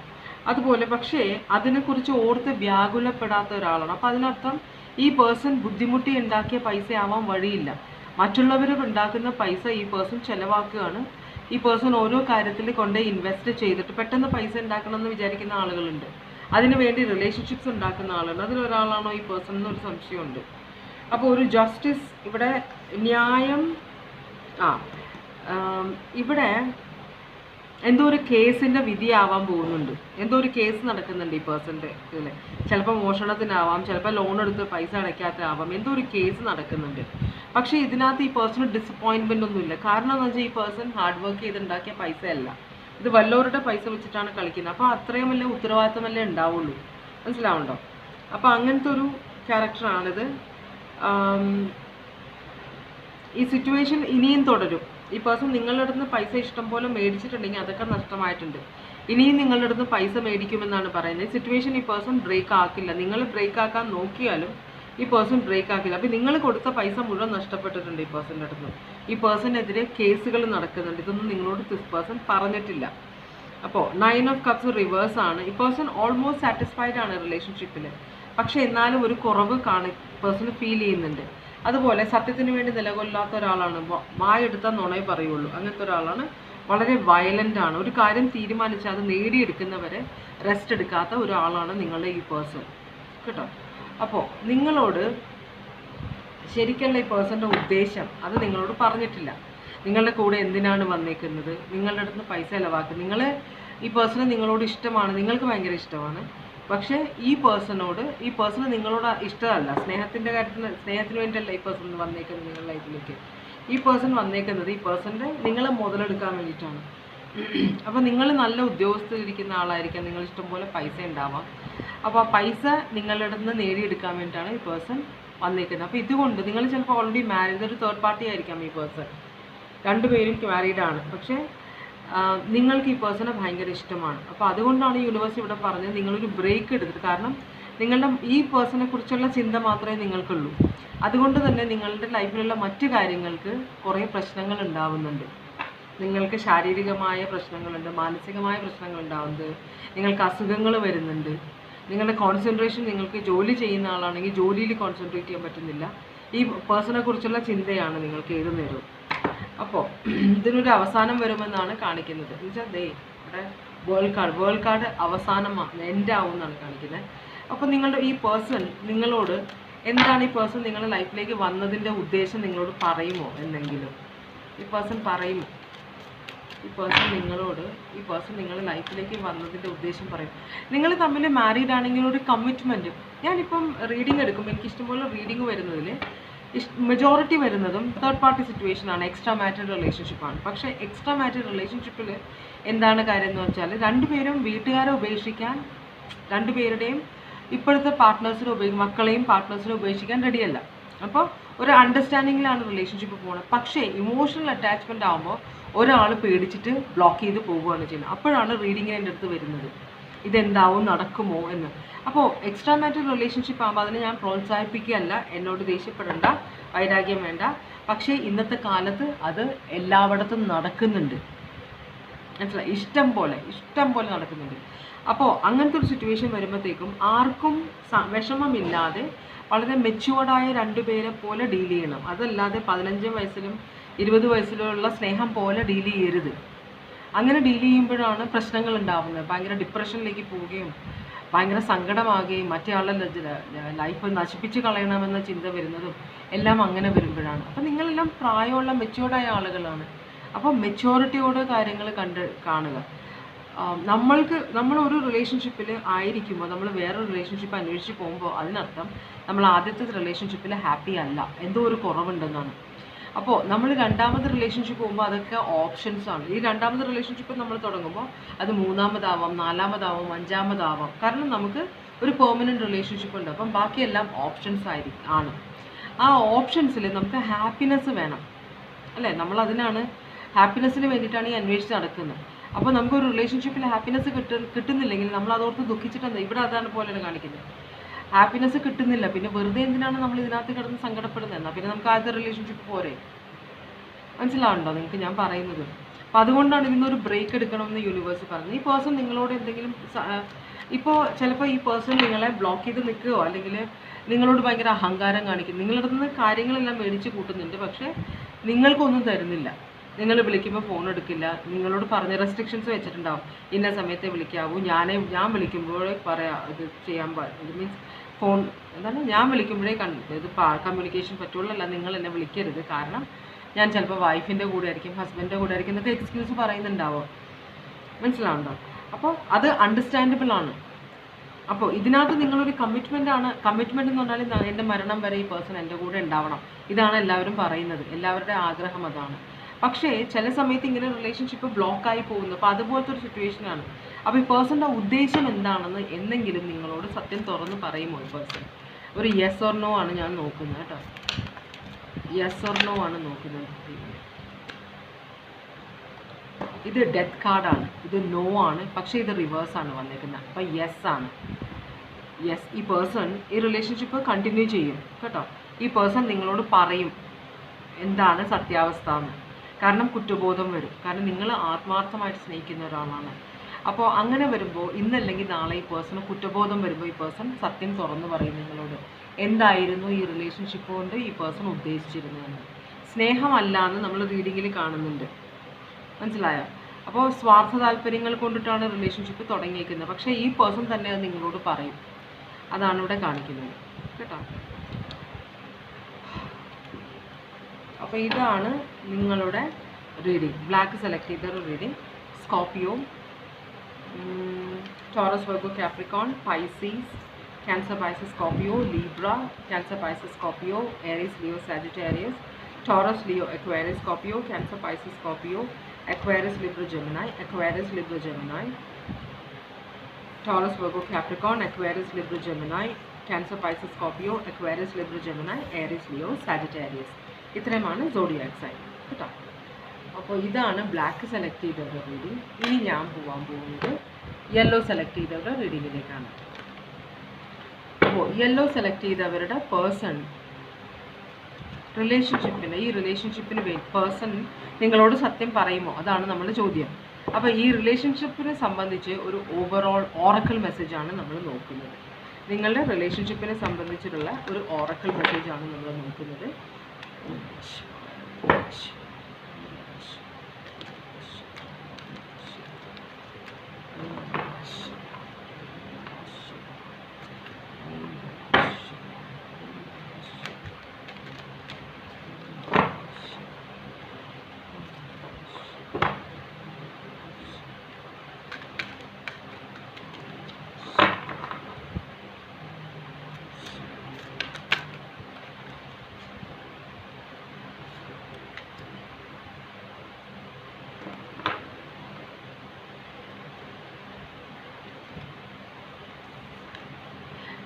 അതുപോലെ പക്ഷേ അതിനെക്കുറിച്ച് ഓർത്ത് വ്യാകുലപ്പെടാത്ത ഒരാളാണ്. അപ്പോൾ അതിനർത്ഥം ഈ പേഴ്സൺ ബുദ്ധിമുട്ടി ഉണ്ടാക്കിയ പൈസ ആവാൻ വഴിയില്ല. മറ്റുള്ളവർ ഉണ്ടാക്കുന്ന പൈസ ഈ പേഴ്സൺ ചിലവാക്കുകയാണ്. ഈ പേഴ്സൺ ഓരോ കാര്യത്തിൽ കൊണ്ട് ഇൻവെസ്റ്റ് ചെയ്തിട്ട് പെട്ടെന്ന് പൈസ ഉണ്ടാക്കണം എന്ന് വിചാരിക്കുന്ന ആളുകളുണ്ട്. അതിനുവേണ്ടി റിലേഷൻഷിപ്സ് ഉണ്ടാക്കുന്ന ആളുണ്ട്. അതിലൊരാളാണോ ഈ പേഴ്സൺ എന്നൊരു സംശയമുണ്ട്. അപ്പോൾ ഒരു ജസ്റ്റിസ് ഇവിടെ, ന്യായം, ഇവിടെ എന്തോ ഒരു കേസിൻ്റെ വിധിയാവാൻ പോകുന്നുണ്ട്. എന്തോ ഒരു കേസ് നടക്കുന്നുണ്ട് ഈ പേഴ്സൻ്റെ ഇതിൽ. ചിലപ്പോൾ മോഷണത്തിനാവാം, ചിലപ്പോൾ ലോൺ എടുത്ത് പൈസ അടയ്ക്കാത്തതാവാം, എന്തോ ഒരു കേസ് നടക്കുന്നുണ്ട്. പക്ഷേ ഇതിനകത്ത് ഈ പേഴ്സണ് ഡിസപ്പോയിൻമെൻ്റ് ഒന്നുമില്ല. കാരണം എന്ന് വെച്ചാൽ ഈ പേഴ്സൺ ഹാർഡ് വർക്ക് ചെയ്തുണ്ടാക്കിയ പൈസ അല്ല, ഇത് വല്ലവരുടെ പൈസ വെച്ചിട്ടാണ് കളിക്കുന്നത്. അപ്പോൾ അത്രയും വലിയ ഉത്തരവാദിത്തമല്ലേ ഉണ്ടാവുള്ളൂ. മനസ്സിലാവുണ്ടോ? അപ്പോൾ അങ്ങനത്തെ ഒരു ക്യാരക്ടറാണിത്. ഈ സിറ്റുവേഷൻ ഇനിയും തുടരും. ഈ പേഴ്സൺ നിങ്ങളുടെ അടുത്ത് നിന്ന് പൈസ ഇഷ്ടം പോലെ മേടിച്ചിട്ടുണ്ടെങ്കിൽ അതൊക്കെ നഷ്ടമായിട്ടുണ്ട്. ഇനിയും നിങ്ങളുടെ അടുത്ത് പൈസ മേടിക്കുമെന്നാണ് പറയുന്നത്. ഈ സിറ്റുവേഷൻ ഈ പേഴ്സൺ ബ്രേക്ക് ആക്കില്ല. നിങ്ങൾ ബ്രേക്ക് ആക്കാൻ നോക്കിയാലും ഈ പേഴ്സൺ ബ്രേക്ക് ആക്കില്ല. അപ്പോൾ നിങ്ങൾ കൊടുത്ത പൈസ മുഴുവൻ നഷ്ടപ്പെട്ടിട്ടുണ്ട് ഈ പേഴ്സൻ്റെ അടുത്ത് നിന്ന്. ഈ പേഴ്സണെതിരെ കേസുകൾ നടക്കുന്നുണ്ട്. ഇതൊന്നും നിങ്ങളോട് ദിസ് പേഴ്സൺ പറഞ്ഞിട്ടില്ല. അപ്പോൾ 9 ഓഫ് കപ്സ് റിവേഴ്സ് ആണ്. ഈ പേഴ്സൺ ഓൾമോസ്റ്റ് സാറ്റിസ്ഫൈഡ് ആണ് റിലേഷൻഷിപ്പിൽ. പക്ഷേ എന്നാലും ഒരു കുറവ് പേഴ്സൺ ഫീൽ ചെയ്യുന്നുണ്ട്. അതുപോലെ സത്യത്തിന് വേണ്ടി നിലകൊല്ലാത്ത ഒരാളാണ്. വായെടുത്താൽ നുണയെ പറയുള്ളൂ, അങ്ങനത്തെ ഒരാളാണ്. വളരെ വയലൻ്റ് ആണ്. ഒരു കാര്യം തീരുമാനിച്ചാൽ അത് നേടിയെടുക്കുന്നവരെ റെസ്റ്റ് എടുക്കാത്ത ഒരാളാണ് നിങ്ങളുടെ ഈ പേഴ്സൺ കേട്ടോ. അപ്പോൾ നിങ്ങളോട് ശരിക്കുള്ള ഈ പേഴ്സൻ്റെ ഉദ്ദേശം അത് നിങ്ങളോട് പറഞ്ഞിട്ടില്ല. നിങ്ങളുടെ കൂടെ എന്തിനാണ് വന്നേക്കുന്നത്, നിങ്ങളുടെ അടുത്ത് പൈസ ചിലവാക്കുക. ഈ പേഴ്സണ് നിങ്ങളോട് ഇഷ്ടമാണ്, നിങ്ങൾക്ക് ഭയങ്കര ഇഷ്ടമാണ്. പക്ഷേ ഈ പേഴ്സണ് നിങ്ങളോട് ഇഷ്ടമല്ല. സ്നേഹത്തിൻ്റെ കാര്യത്തിൽ, സ്നേഹത്തിന് വേണ്ടിയല്ല ഈ പേഴ്സൺ വന്നേക്കുന്നത് നിങ്ങളുടെ ലൈഫിലേക്ക്. ഈ പേഴ്സൺ വന്നേക്കുന്നത് ഈ പേഴ്സൻ്റെ നിങ്ങളെ മുതലെടുക്കാൻ വേണ്ടിയിട്ടാണ്. അപ്പോൾ നിങ്ങൾ നല്ല ഉദ്യോഗസ്ഥരിരിക്കുന്ന ആളായിരിക്കാം, നിങ്ങൾ ഇഷ്ടംപോലെ പൈസ ഉണ്ടാവാം. അപ്പോൾ ആ പൈസ നിങ്ങളുടെ അടുത്ത് നിന്ന് നേടിയെടുക്കാൻ വേണ്ടിയിട്ടാണ് ഈ പേഴ്സൺ വന്നേക്കുന്നത്. അപ്പോൾ ഇതുകൊണ്ട് നിങ്ങൾ ചിലപ്പോൾ ഓൾറെഡി മാരീഡ്, ഒരു തേർഡ് പാർട്ടി ആയിരിക്കാം ഈ പേഴ്സൺ. രണ്ടുപേരും മാരീഡാണ്. പക്ഷേ നിങ്ങൾക്ക് ഈ പേഴ്സണെ ഭയങ്കര ഇഷ്ടമാണ്. അപ്പോൾ അതുകൊണ്ടാണ് യൂണിവേഴ്സ് ഇവിടെ പറഞ്ഞത് നിങ്ങളൊരു ബ്രേക്ക് എടുത്തിട്ട്, കാരണം നിങ്ങളുടെ ഈ പേഴ്സണെ കുറിച്ചുള്ള ചിന്ത മാത്രമേ നിങ്ങൾക്കുള്ളൂ. അതുകൊണ്ട് തന്നെ നിങ്ങളുടെ ലൈഫിലുള്ള മറ്റു കാര്യങ്ങൾക്ക് കുറേ പ്രശ്നങ്ങൾ ഉണ്ടാവുന്നുണ്ട്. നിങ്ങൾക്ക് ശാരീരികമായ പ്രശ്നങ്ങളുണ്ട്, മാനസികമായ പ്രശ്നങ്ങൾ ഉണ്ടാവുന്നുണ്ട്, നിങ്ങൾക്ക് അസുഖങ്ങൾ വരുന്നുണ്ട്. നിങ്ങളുടെ കോൺസെൻട്രേഷൻ, നിങ്ങൾക്ക് ജോലി ചെയ്യുന്ന ആളാണെങ്കിൽ ജോലിയിൽ കോൺസെൻട്രേറ്റ് ചെയ്യാൻ പറ്റുന്നില്ല. ഈ പേഴ്സണെ കുറിച്ചുള്ള ചിന്തയാണ് നിങ്ങൾക്ക് ഏത് നേരവും. അപ്പോൾ ഇതിനൊരു അവസാനം വരുമെന്നാണ് കാണിക്കുന്നത്. എന്നുവെച്ചാൽ ഇവിടെ വേൾഡ് കാർഡ് അവസാനമാണ്, എൻഡ് ആവും എന്നാണ് കാണിക്കുന്നത്. അപ്പോൾ നിങ്ങളുടെ ഈ പേഴ്സൺ നിങ്ങളോട് എന്താണ്, ഈ പേഴ്സൺ നിങ്ങളുടെ ലൈഫിലേക്ക് വന്നതിൻ്റെ ഉദ്ദേശം നിങ്ങളോട് പറയുമോ എന്തെങ്കിലും? ഈ പേഴ്സൺ പറയുമോ? ഈ പേഴ്സൺ നിങ്ങളുടെ ലൈഫിലേക്ക് വന്നതിൻ്റെ ഉദ്ദേശം പറയും. നിങ്ങൾ തമ്മിൽ മാരീഡ് ആണെങ്കിൽ ഒരു കമ്മിറ്റ്മെൻറ്റ്, ഞാനിപ്പം റീഡിങ് എടുക്കുമ്പോൾ എനിക്ക് ഇഷ്ടംപോലെ റീഡിങ് വരുന്നതിൽ മെജോറിറ്റി വരുന്നതും തേർഡ് പാർട്ടി സിറ്റുവേഷനാണ്, എക്സ്ട്രാ മാരിറ്റൽ റിലേഷൻഷിപ്പാണ്. പക്ഷേ എക്സ്ട്രാ മാരിറ്റൽ റിലേഷൻഷിപ്പിൽ എന്താണ് കാര്യം എന്ന് വെച്ചാൽ രണ്ടുപേരും വീട്ടുകാരെ ഉപേക്ഷിക്കാൻ, രണ്ടുപേരുടെയും ഇപ്പോഴത്തെ മക്കളെയും പാർട്ട്നേഴ്സിനെ ഉപേക്ഷിക്കാൻ റെഡിയല്ല. അപ്പോൾ ഒരു അണ്ടർസ്റ്റാൻഡിങ്ങിലാണ് റിലേഷൻഷിപ്പ് പോകുന്നത്. പക്ഷേ ഇമോഷണൽ അറ്റാച്ച്മെൻ്റ് ആകുമ്പോൾ ഒരാൾ പേടിച്ചിട്ട് ബ്ലോക്ക് ചെയ്ത് പോവുകയാണ് ചെയ്യുന്നത്. അപ്പോഴാണ് റീഡിങ്ങിന് എൻ്റെ അടുത്ത് വരുന്നത്, ഇതെന്താവും, നടക്കുമോ എന്ന്. അപ്പോൾ എക്സ്ട്രാ മാരിറ്റൽ റിലേഷൻഷിപ്പ് ആകുമ്പോൾ അതിനെ ഞാൻ പ്രോത്സാഹിപ്പിക്കുകയല്ല, എന്നോട് ദേഷ്യപ്പെടേണ്ട, വൈരാഗ്യം വേണ്ട. പക്ഷേ ഇന്നത്തെ കാലത്ത് അത് എല്ലായിടത്തും നടക്കുന്നുണ്ട്, മനസ്സിലായി? ഇഷ്ടം പോലെ നടക്കുന്നുണ്ട്. അപ്പോൾ അങ്ങനത്തെ ഒരു സിറ്റുവേഷൻ വരുമ്പോഴത്തേക്കും ആർക്കും വിഷമമില്ലാതെ വളരെ മെച്യൂർഡായ രണ്ടുപേരെ പോലെ ഡീൽ ചെയ്യണം. അതല്ലാതെ 15 വയസ്സിലും 20 വയസ്സിലുള്ള സ്നേഹം പോലെ ഡീൽ ചെയ്യരുത്. അങ്ങനെ ഡീൽ ചെയ്യുമ്പോഴാണ് പ്രശ്നങ്ങൾ ഉണ്ടാകുന്നത്. ഭയങ്കര ഡിപ്രഷനിലേക്ക് പോവുകയും ഭയങ്കര സങ്കടമാകുകയും മറ്റേ ആളുടെ ലൈഫ് നശിപ്പിച്ച് കളയണമെന്ന ചിന്ത വരുന്നതും എല്ലാം അങ്ങനെ വരുമ്പോഴാണ്. അപ്പോൾ നിങ്ങളെല്ലാം പ്രായമുള്ള മെച്യൂർഡായ ആളുകളാണ്. അപ്പോൾ മെച്യൂരിറ്റിയോട് കാര്യങ്ങൾ കാണുക. നമ്മളൊരു റിലേഷൻഷിപ്പിൽ ആയിരിക്കുമ്പോൾ നമ്മൾ വേറൊരു റിലേഷൻഷിപ്പ് അന്വേഷിച്ച് പോകുമ്പോൾ അതിനർത്ഥം നമ്മൾ ആദ്യത്തെ റിലേഷൻഷിപ്പിൽ ഹാപ്പി അല്ല, എന്തോ ഒരു കുറവുണ്ടെന്നാണ്. അപ്പോൾ നമ്മൾ രണ്ടാമത് റിലേഷൻഷിപ്പ് പോകുമ്പോൾ അതൊക്കെ ഓപ്ഷൻസ് ആണ്. ഈ രണ്ടാമത് റിലേഷൻഷിപ്പ് നമ്മൾ തുടങ്ങുമ്പോൾ അത് മൂന്നാമതാവാം, നാലാമതാവാം, അഞ്ചാമതാവാം. കാരണം നമുക്ക് ഒരു പെർമനൻറ്റ് റിലേഷൻഷിപ്പ് ഉണ്ട്. അപ്പം ബാക്കിയെല്ലാം ഓപ്ഷൻസ് ആണ്. ആ ഓപ്ഷൻസിൽ നമുക്ക് ഹാപ്പിനെസ് വേണം അല്ലേ? നമ്മളതിനാണ് ഹാപ്പിനെസ്സിന് വേണ്ടിയിട്ടാണ് ഈ അന്വേഷിച്ച് നടക്കുന്നത്. അപ്പോൾ നമുക്കൊരു റിലേഷൻഷിപ്പിൽ ഹാപ്പിനെസ് കിട്ടുന്നില്ലെങ്കിൽ നമ്മൾ അതോർത്ത് ദുഃഖിച്ചിട്ടെന്താ? ഇവിടെ അതാണ് പോലെയാണ് കാണിക്കുന്നത്. ഹാപ്പിനെസ് കിട്ടുന്നില്ല, പിന്നെ വെറുതെ എന്തിനാണ് നമ്മൾ ഇതിനകത്ത് കിടന്ന് സങ്കടപ്പെടുന്നത്? എന്നാൽ പിന്നെ നമുക്ക് ആദ്യത്തെ റിലേഷൻഷിപ്പ് പോരെ? മനസ്സിലാവുണ്ടോ നിങ്ങൾക്ക് ഞാൻ പറയുന്നത്? അപ്പോൾ അതുകൊണ്ടാണ് ഇതിനൊരു ബ്രേക്ക് എടുക്കണമെന്ന് യൂണിവേഴ്സ് പറഞ്ഞത്. ഈ പേഴ്സൺ നിങ്ങളോട് എന്തെങ്കിലും ഇപ്പോൾ ചിലപ്പോൾ ഈ പേഴ്സൺ നിങ്ങളെ ബ്ലോക്ക് ചെയ്ത് നിൽക്കുകയോ അല്ലെങ്കിൽ നിങ്ങളോട് ഭയങ്കര അഹങ്കാരം കാണിക്കും. നിങ്ങളുടെ നിന്ന് കാര്യങ്ങളെല്ലാം മേടിച്ച് കൂട്ടുന്നുണ്ട്, പക്ഷേ നിങ്ങൾക്കൊന്നും തരുന്നില്ല. നിങ്ങൾ വിളിക്കുമ്പോൾ ഫോൺ എടുക്കില്ല. നിങ്ങളോട് പറഞ്ഞ റെസ്ട്രിക്ഷൻസ് വെച്ചിട്ടുണ്ടാവും, ഇന്ന സമയത്തെ വിളിക്കാവൂ, ഞാൻ വിളിക്കുമ്പോഴേ ഇത് ചെയ്യാൻ ഇത് മീൻസ് ഫോൺ എന്താണ് ഞാൻ വിളിക്കുമ്പോഴേ ഇത് കമ്മ്യൂണിക്കേഷൻ പറ്റുള്ളൂ, അല്ല നിങ്ങൾ എന്നെ വിളിക്കരുത്, കാരണം ഞാൻ ചിലപ്പോൾ വൈഫിൻ്റെ കൂടെ ആയിരിക്കും, ഹസ്ബൻഡിൻ്റെ കൂടെ ആയിരിക്കും എന്നൊക്കെ എക്സ്ക്യൂസ് പറയുന്നുണ്ടാവും. മനസ്സിലാവുണ്ടോ? അപ്പോൾ അത് അണ്ടർസ്റ്റാൻഡബിൾ ആണ്. അപ്പോൾ ഇതിനകത്ത് നിങ്ങളൊരു കമ്മിറ്റ്മെൻ്റ് എന്ന് പറഞ്ഞാൽ എൻ്റെ മരണം വരെ ഈ പേഴ്സൺ എൻ്റെ കൂടെ ഉണ്ടാവണം. ഇതാണ് എല്ലാവരും പറയുന്നത്, എല്ലാവരുടെ ആഗ്രഹം അതാണ്. പക്ഷേ ചില സമയത്ത് ഇങ്ങനെ റിലേഷൻഷിപ്പ് ബ്ലോക്കായി പോകുന്നു. അപ്പോൾ അതുപോലത്തെ ഒരു സിറ്റുവേഷനാണ്. അപ്പോൾ ഈ പേഴ്സൻ്റെ ഉദ്ദേശം എന്താണെന്ന് എന്നെങ്കിലും നിങ്ങളോട് സത്യം തുറന്ന് പറയുമോ ഈ പേഴ്സൺ? ഒരു യെസ് ഓർ നോ ആണ് ഞാൻ നോക്കുന്നത് കേട്ടോ. യെസ് ഓർ നോ ആണ് നോക്കുന്നത്. ഇത് ഡെത്ത് കാർഡാണ്, ഇത് നോ ആണ്, പക്ഷേ ഇത് റിവേഴ്സാണ് വന്നേക്കുന്നത്. അപ്പോൾ യെസ് ആണ്. യെസ്, ഈ പേഴ്സൺ ഈ റിലേഷൻഷിപ്പ് കണ്ടിന്യൂ ചെയ്യും കേട്ടോ. ഈ പേഴ്സൺ നിങ്ങളോട് പറയും എന്താണ് സത്യാവസ്ഥ എന്ന്. കാരണം കുറ്റബോധം വരും, കാരണം നിങ്ങൾ ആത്മാർത്ഥമായിട്ട് സ്നേഹിക്കുന്ന ഒരാളാണ്. അപ്പോൾ അങ്ങനെ വരുമ്പോൾ ഇന്നല്ലെങ്കിൽ നാളെ ഈ പേഴ്സണ് കുറ്റബോധം വരുമ്പോൾ ഈ പേഴ്സൺ സത്യം തുറന്ന് പറയും നിങ്ങളോട് എന്തായിരുന്നു ഈ റിലേഷൻഷിപ്പ് കൊണ്ട് ഈ പേഴ്സൺ ഉദ്ദേശിച്ചിരുന്നതെന്ന്. സ്നേഹമല്ല എന്ന് നമ്മൾ റീഡിങ്ങിൽ കാണുന്നുണ്ട്. മനസ്സിലായോ? അപ്പോൾ സ്വാർത്ഥ താല്പര്യങ്ങൾ കൊണ്ടിട്ടാണ് റിലേഷൻഷിപ്പ് തുടങ്ങിയിരിക്കുന്നത്. പക്ഷേ ഈ പേഴ്സൺ തന്നെ അത് നിങ്ങളോട് പറയും. അതാണ് ഇവിടെ കാണിക്കുന്നത് കേട്ടോ. അപ്പോൾ ഇതാണ് നിങ്ങളുടെ റീഡിങ്. ബ്ലാക്ക് സെലക്ട് ചെയ്തൊരു reading. Scorpio, Taurus, Virgo, Capricorn, Pisces, Cancer, Pisces, Scorpio, Libra, Cancer, Pisces, Scorpio, Aries, Leo, Sagittarius, Taurus, Leo, Aquarius, Scorpio, Cancer, Pisces, Scorpio, Aquarius, Libra, Gemini, Aquarius, Libra, Gemini, Taurus, Virgo, Capricorn, Aquarius, Libra, Gemini, Cancer, Pisces, Scorpio, Aquarius, Libra, Gemini, Aries, Leo, Sagittarius. ഇത്രയുമാണ് zodiac sign കേട്ടോ. അപ്പോൾ ഇതാണ് black select ചെയ്തവരുടെ reading. ഇനി ഞാൻ പോകാൻ പോകുന്നത് yellow select ചെയ്തവരുടെ റീഡിങ്ങിലേക്കാണ്. അപ്പോൾ യെല്ലോ സെലക്ട് ചെയ്തവരുടെ പേഴ്സൺ ഈ റിലേഷൻഷിപ്പിന് പേഴ്സൺ നിങ്ങളോട് സത്യം പറയുമോ? അതാണ് നമ്മുടെ ചോദ്യം. അപ്പോൾ ഈ റിലേഷൻഷിപ്പിനെ സംബന്ധിച്ച് ഒരു ഓവറോൾ ഓറക്കിൾ മെസ്സേജാണ് നമ്മൾ നോക്കുന്നത്. നിങ്ങളുടെ റിലേഷൻഷിപ്പിനെ സംബന്ധിച്ചിട്ടുള്ള ഒരു ഓറക്കിൾ മെസ്സേജാണ് നമ്മൾ നോക്കുന്നത്.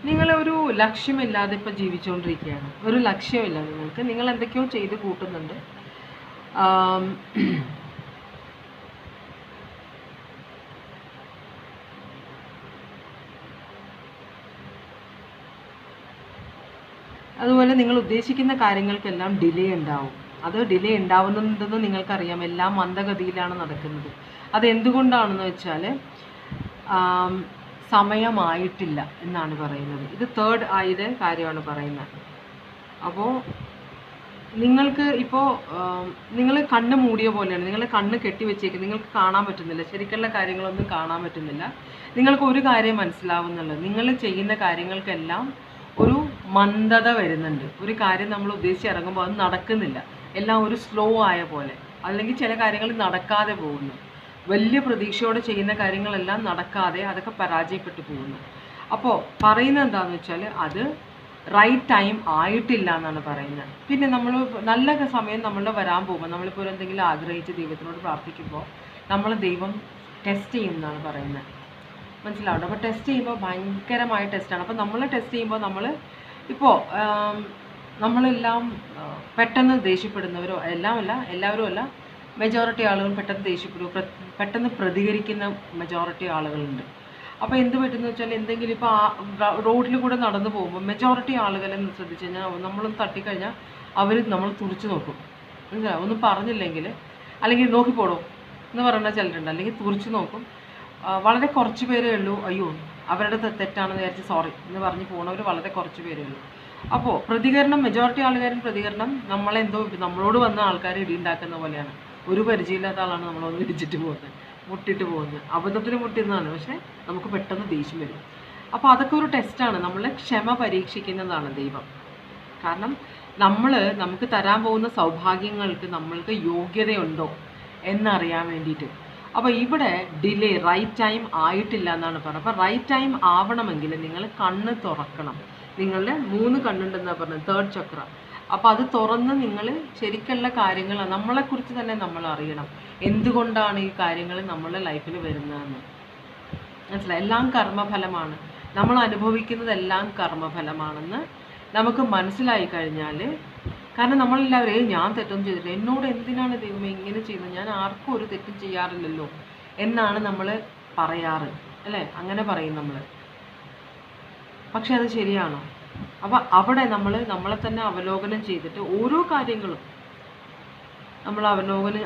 നിങ്ങളൊരു ലക്ഷ്യമില്ലാതെ ഇപ്പോൾ ജീവിച്ചുകൊണ്ടിരിക്കുകയാണ്. ഒരു ലക്ഷ്യമില്ല നിങ്ങൾക്ക്. നിങ്ങൾ എന്തൊക്കെയോ ചെയ്ത് കൂട്ടുന്നുണ്ട്. അതുപോലെ നിങ്ങൾ ഉദ്ദേശിക്കുന്ന കാര്യങ്ങൾക്കെല്ലാം ഡിലേ ഉണ്ടാവും. അത് ഡിലേ ഉണ്ടാവുന്നുണ്ടെന്ന് നിങ്ങൾക്കറിയാം. എല്ലാം മന്ദഗതിയിലാണ് നടക്കുന്നത്. അതെന്തുകൊണ്ടാണെന്ന് വെച്ചാൽ സമയമായിട്ടില്ല എന്നാണ് പറയുന്നത്. ഇത് തേർഡ് ആയത് കാര്യമാണ് പറയുന്നത്. അപ്പോൾ നിങ്ങൾക്ക് ഇപ്പോൾ നിങ്ങൾ കണ്ണ് മൂടിയ പോലെയാണ്. നിങ്ങൾ കണ്ണ് കെട്ടിവെച്ചേക്കുന്നത്. നിങ്ങൾക്ക് കാണാൻ പറ്റുന്നില്ല, ശരിക്കുള്ള കാര്യങ്ങളൊന്നും കാണാൻ പറ്റുന്നില്ല. നിങ്ങൾക്ക് ഒരു കാര്യം മനസ്സിലാവുന്നുള്ളൂ, നിങ്ങൾ ചെയ്യുന്ന കാര്യങ്ങൾക്കെല്ലാം ഒരു മന്ദത വരുന്നുണ്ട്. ഒരു കാര്യം നമ്മൾ ഉദ്ദേശിച്ചിറങ്ങുമ്പോൾ അത് നടക്കുന്നില്ല. എല്ലാം ഒരു സ്ലോ ആയ പോലെ, അല്ലെങ്കിൽ ചില കാര്യങ്ങൾ നടക്കാതെ പോകുന്നു. വലിയ പ്രതീക്ഷയോടെ ചെയ്യുന്ന കാര്യങ്ങളെല്ലാം നടക്കാതെ അതൊക്കെ പരാജയപ്പെട്ടു പോകുന്നു. അപ്പോൾ പറയുന്നത് എന്താണെന്ന് വെച്ചാൽ അത് റൈറ്റ് ടൈം ആയിട്ടില്ല എന്നാണ് പറയുന്നത്. പിന്നെ നമ്മൾ നല്ല സമയം നമ്മളുടെ വരാൻ പോകുമ്പോൾ നമ്മളിപ്പോൾ എന്തെങ്കിലും ആഗ്രഹിച്ച് ദൈവത്തിനോട് പ്രാർത്ഥിക്കുമ്പോൾ ദൈവം ടെസ്റ്റ് ചെയ്യുമെന്നാണ് പറയുന്നത്. മനസ്സിലാവണം. അപ്പോൾ ടെസ്റ്റ് ചെയ്യുമ്പോൾ ഭയങ്കരമായ ടെസ്റ്റാണ്. അപ്പോൾ നമ്മൾ ടെസ്റ്റ് ചെയ്യുമ്പോൾ ഇപ്പോൾ നമ്മളെല്ലാം പെട്ടെന്ന് ദേഷ്യപ്പെടുന്നവരോ എല്ലാവരും അല്ല, മെജോറിറ്റി ആളുകൾ പെട്ടെന്ന് ദേഷ്യപ്പെടും, പെട്ടെന്ന് പ്രതികരിക്കുന്ന മെജോറിറ്റി ആളുകളുണ്ട്. അപ്പോൾ എന്ത് പറ്റുമെന്ന് വെച്ചാൽ എന്തെങ്കിലും ഇപ്പോൾ റോഡിൽ കൂടെ നടന്നു പോകുമ്പോൾ മെജോറിറ്റി ആളുകളെ ശ്രദ്ധിച്ചു കഴിഞ്ഞാൽ നമ്മളൊന്ന് തട്ടിക്കഴിഞ്ഞാൽ നമ്മൾ തുറിച്ച് നോക്കും. മനസ്സിലാവും. ഒന്നും പറഞ്ഞില്ലെങ്കിൽ അല്ലെങ്കിൽ നോക്കിപ്പോടോ എന്ന് പറയുന്ന ചിലരുണ്ട്, അല്ലെങ്കിൽ തുറിച്ച് നോക്കും. വളരെ കുറച്ച് പേരേ ഉള്ളൂ അയ്യോ അവരുടെ തെറ്റാണെന്ന് വിചാരിച്ച് സോറി എന്ന് പറഞ്ഞ് പോകുന്നവർ വളരെ കുറച്ച് പേരേ ഉള്ളൂ. അപ്പോൾ പ്രതികരണം, മെജോറിറ്റി ആൾക്കാരും പ്രതികരണം നമ്മളോട് വന്ന ആൾക്കാർ ഇടിയുണ്ടാക്കുന്ന പോലെയാണ്. ഒരു പരിചയമില്ലാത്ത ആളാണ് നമ്മളൊന്ന് ഇടിച്ചിട്ട് പോകുന്നത്, മുട്ടിട്ട് പോകുന്നത്. അബദ്ധത്തിൽ മുട്ടുന്നതാണ്, പക്ഷേ നമുക്ക് പെട്ടെന്ന് ദേഷ്യം വരും. അപ്പോൾ അതൊക്കെ ഒരു ടെസ്റ്റാണ്. നമ്മളെ ക്ഷമ പരീക്ഷിക്കുന്നതാണ് ദൈവം. കാരണം നമുക്ക് തരാൻ പോകുന്ന സൗഭാഗ്യങ്ങൾക്ക് നമ്മൾക്ക് യോഗ്യതയുണ്ടോ എന്നറിയാൻ വേണ്ടിയിട്ട്. അപ്പോൾ ഇവിടെ ഡിലേ, റൈറ്റ് ടൈം ആയിട്ടില്ല എന്നാണ് പറയുന്നത്. അപ്പോൾ റൈറ്റ് ടൈം ആവണമെങ്കിൽ നിങ്ങൾ കണ്ണ് തുറക്കണം. നിങ്ങളുടെ 3 കണ്ണുണ്ടെന്നാണ് പറഞ്ഞത്, 3rd ചക്ര. അപ്പോൾ അത് തുറന്ന് നിങ്ങൾ ശരിക്കുള്ള കാര്യങ്ങൾ നമ്മളെക്കുറിച്ച് തന്നെ നമ്മൾ അറിയണം. എന്തുകൊണ്ടാണ് ഈ കാര്യങ്ങൾ നമ്മുടെ ലൈഫിൽ വരുന്നതെന്ന് മനസ്സിലായി. എല്ലാം കർമ്മഫലമാണ്, നമ്മൾ അനുഭവിക്കുന്നതെല്ലാം കർമ്മഫലമാണെന്ന് നമുക്ക് മനസ്സിലായി കഴിഞ്ഞാൽ, കാരണം നമ്മളെല്ലാവരും ഞാൻ തെറ്റൊന്നും ചെയ്തിട്ടില്ല, എന്നോട് എന്തിനാണ് ദൈവം ഇങ്ങനെ ചെയ്യുന്നത്, ഞാൻ ആർക്കും ഒരു തെറ്റും ചെയ്യാറില്ലല്ലോ എന്നാണ് നമ്മൾ പറയാറ്, അല്ലേ? അങ്ങനെ പറയും നമ്മൾ. പക്ഷെ അത് ശരിയാണോ? അപ്പോൾ അവിടെ നമ്മളെ തന്നെ അവലോകനം ചെയ്തിട്ട് ഓരോ കാര്യങ്ങളും നമ്മൾ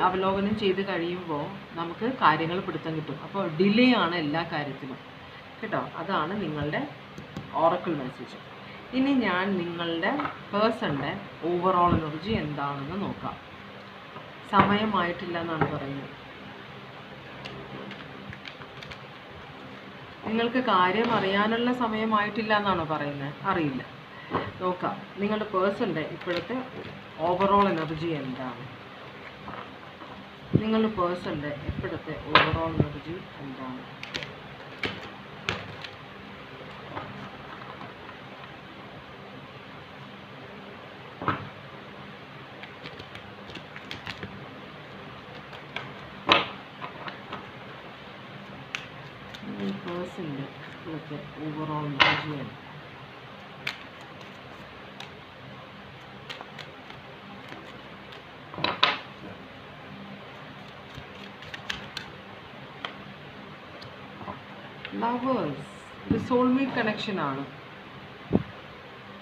അവലോകനം ചെയ്ത് കഴിയുമ്പോൾ നമുക്ക് കാര്യങ്ങൾ പിടുത്തം കിട്ടും. അപ്പോൾ ഡിലേ ആണ് എല്ലാ കാര്യത്തിലും കേട്ടോ. അതാണ് നിങ്ങളുടെ ഓറക്കിൾ മെസ്സേജ്. ഇനി ഞാൻ നിങ്ങളുടെ പേഴ്സണിൻ്റെ ഓവറോൾ എനർജി എന്താണെന്ന് നോക്കാം. സമയമായിട്ടില്ല എന്നാണ് പറയുന്നത്. നിങ്ങൾക്ക് കാര്യം അറിയാനുള്ള സമയമായിട്ടില്ല എന്നാണോ പറയുന്നത്? അറിയില്ല. നോക്കാം നിങ്ങളുടെ പേഴ്സണിൻ്റെ ഇപ്പോഴത്തെ ഓവറോൾ എനർജി എന്താണ്. നിങ്ങളുടെ പേഴ്സണിൻ്റെ ഇപ്പോഴത്തെ ഓവറോൾ എനർജി എന്താണ്? പേഴ്സണിൻ്റെ ഇപ്പോഴത്തെ ഓവറോൾ എനർജിയാണ്. ലവേഴ്സ്, ഇത് സോൾമേറ്റ് കണക്ഷൻ ആണ്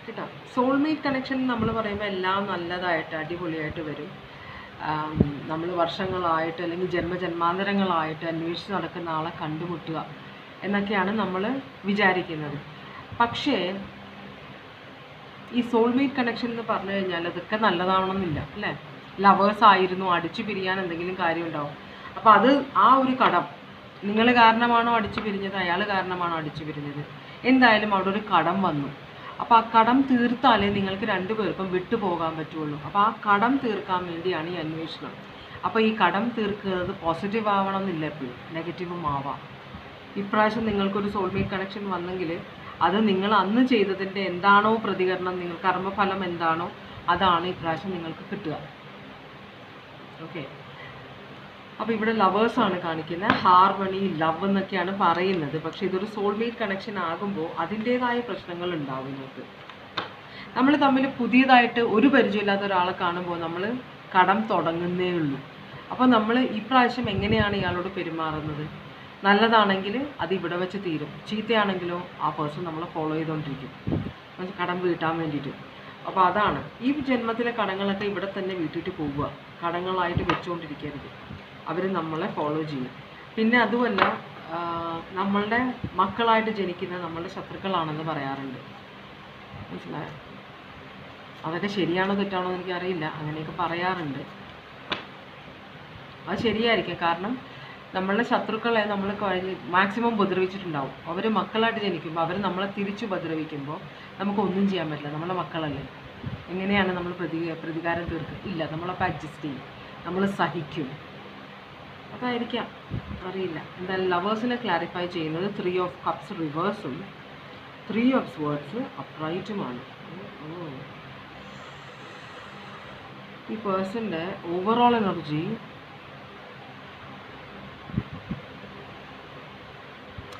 കേട്ടോ. സോൾമേറ്റ് കണക്ഷൻ നമ്മൾ പറയുമ്പോൾ എല്ലാം നല്ലതായിട്ട് അടിപൊളിയായിട്ട് വരും. നമ്മൾ വർഷങ്ങളായിട്ട് അല്ലെങ്കിൽ ജന്മജന്മാന്തരങ്ങളായിട്ട് അന്വേഷിച്ച് നടക്കുന്ന ആളെ കണ്ടുമുട്ടുക എന്നൊക്കെയാണ് നമ്മൾ വിചാരിക്കുന്നത്. പക്ഷേ ഈ സോൾമേറ്റ് കണക്ഷൻ എന്ന് പറഞ്ഞു കഴിഞ്ഞാൽ അതൊക്കെ നല്ലതാവണമെന്നില്ല, അല്ലേ? ലവേഴ്സ് ആയിരുന്നു, അടിച്ചു പിരിയാൻ എന്തെങ്കിലും കാര്യം ഉണ്ടാവും. അപ്പോൾ അത് ആ ഒരു കടം നിങ്ങൾ കാരണമാണോ അടിച്ചു പിരിഞ്ഞത്, അയാൾ കാരണമാണോ അടിച്ചു പിരിഞ്ഞത്, എന്തായാലും അവിടെ ഒരു കടം വന്നു. അപ്പോൾ ആ കടം തീർത്താലേ നിങ്ങൾക്ക് 2 പേർക്കും വിട്ടു പോകാൻ പറ്റുള്ളൂ. അപ്പോൾ ആ കടം തീർക്കാൻ വേണ്ടിയാണ് ഈ അന്വേഷണം. അപ്പോൾ ഈ കടം തീർക്കുന്നത് പോസിറ്റീവ് ആവണം എന്നില്ല, എപ്പോഴും നെഗറ്റീവും ആവാം. ഇപ്രാവശ്യം നിങ്ങൾക്കൊരു സോൾമേറ്റ് കണക്ഷൻ വന്നെങ്കിൽ അത് നിങ്ങൾ അന്ന് ചെയ്തതിൻ്റെ എന്താണോ പ്രതികരണം, നിങ്ങൾ കർമ്മഫലം എന്താണോ അതാണ് ഇപ്രാവശ്യം നിങ്ങൾക്ക് കിട്ടുക. ഓക്കെ. അപ്പോൾ ഇവിടെ ലവേഴ്സാണ് കാണിക്കുന്നത്, ഹാർമണി, ലവ് എന്നൊക്കെയാണ് പറയുന്നത്. പക്ഷേ ഇതൊരു സോൾമേറ്റ് കണക്ഷൻ ആകുമ്പോൾ അതിൻ്റേതായ പ്രശ്നങ്ങൾ ഉണ്ടാവും. നിങ്ങൾക്ക് നമ്മൾ തമ്മിൽ പുതിയതായിട്ട് ഒരു പരിചയമില്ലാത്ത ഒരാളെ കാണുമ്പോൾ നമ്മൾ കടം തുടങ്ങുന്നേ ഉള്ളൂ. അപ്പോൾ നമ്മൾ ഇപ്രാവശ്യം എങ്ങനെയാണ് ഇയാളോട് പെരുമാറുന്നത്? നല്ലതാണെങ്കിൽ അത് ഇവിടെ വെച്ച് തീരും, ചീത്തയാണെങ്കിലോ ആ പേഴ്സൺ നമ്മളെ ഫോളോ ചെയ്തുകൊണ്ടിരിക്കും കടം വീട്ടാൻ വേണ്ടിയിട്ട്. അപ്പോൾ അതാണ് ഈ ജന്മത്തിലെ കടങ്ങളൊക്കെ ഇവിടെ തന്നെ വീട്ടിട്ട് പോവുക, കടങ്ങളായിട്ട് വെച്ചുകൊണ്ടിരിക്കരുത്. അവർ നമ്മളെ ഫോളോ ചെയ്യും. പിന്നെ അതുമല്ല, നമ്മളുടെ മക്കളായിട്ട് ജനിക്കുന്ന നമ്മളുടെ ശത്രുക്കളാണെന്ന് പറയാറുണ്ട്. മനസ്സിലായോ? അതൊക്കെ ശരിയാണോ തെറ്റാണോ എന്ന് എനിക്കറിയില്ല, അങ്ങനെയൊക്കെ പറയാറുണ്ട്. അത് ശരിയായിരിക്കും. കാരണം നമ്മളുടെ ശത്രുക്കളെ നമ്മൾ മാക്സിമം ഉപദ്രവിച്ചിട്ടുണ്ടാവും. അവർ മക്കളായിട്ട് ജനിക്കുമ്പോൾ അവർ നമ്മളെ തിരിച്ചു ഉപദ്രവിക്കുമ്പോൾ നമുക്കൊന്നും ചെയ്യാൻ പറ്റില്ല. നമ്മളെ മക്കളല്ലേ, എങ്ങനെയാണ് നമ്മൾ പ്രതികാരം തീർക്കുക? ഇല്ല, നമ്മളപ്പോൾ അഡ്ജസ്റ്റ് ചെയ്യും, നമ്മൾ സഹിക്കും. അതായിരിക്കാം, അറിയില്ല. എന്തായാലും ലവേഴ്സിനെ ക്ലാരിഫൈ ചെയ്യുന്നത് 3 of Cups റിവേഴ്സും 3 of swords അപ്രൈറ്റുമാണ്. ഈ പേഴ്സൻ്റെ ഓവറോൾ എനർജി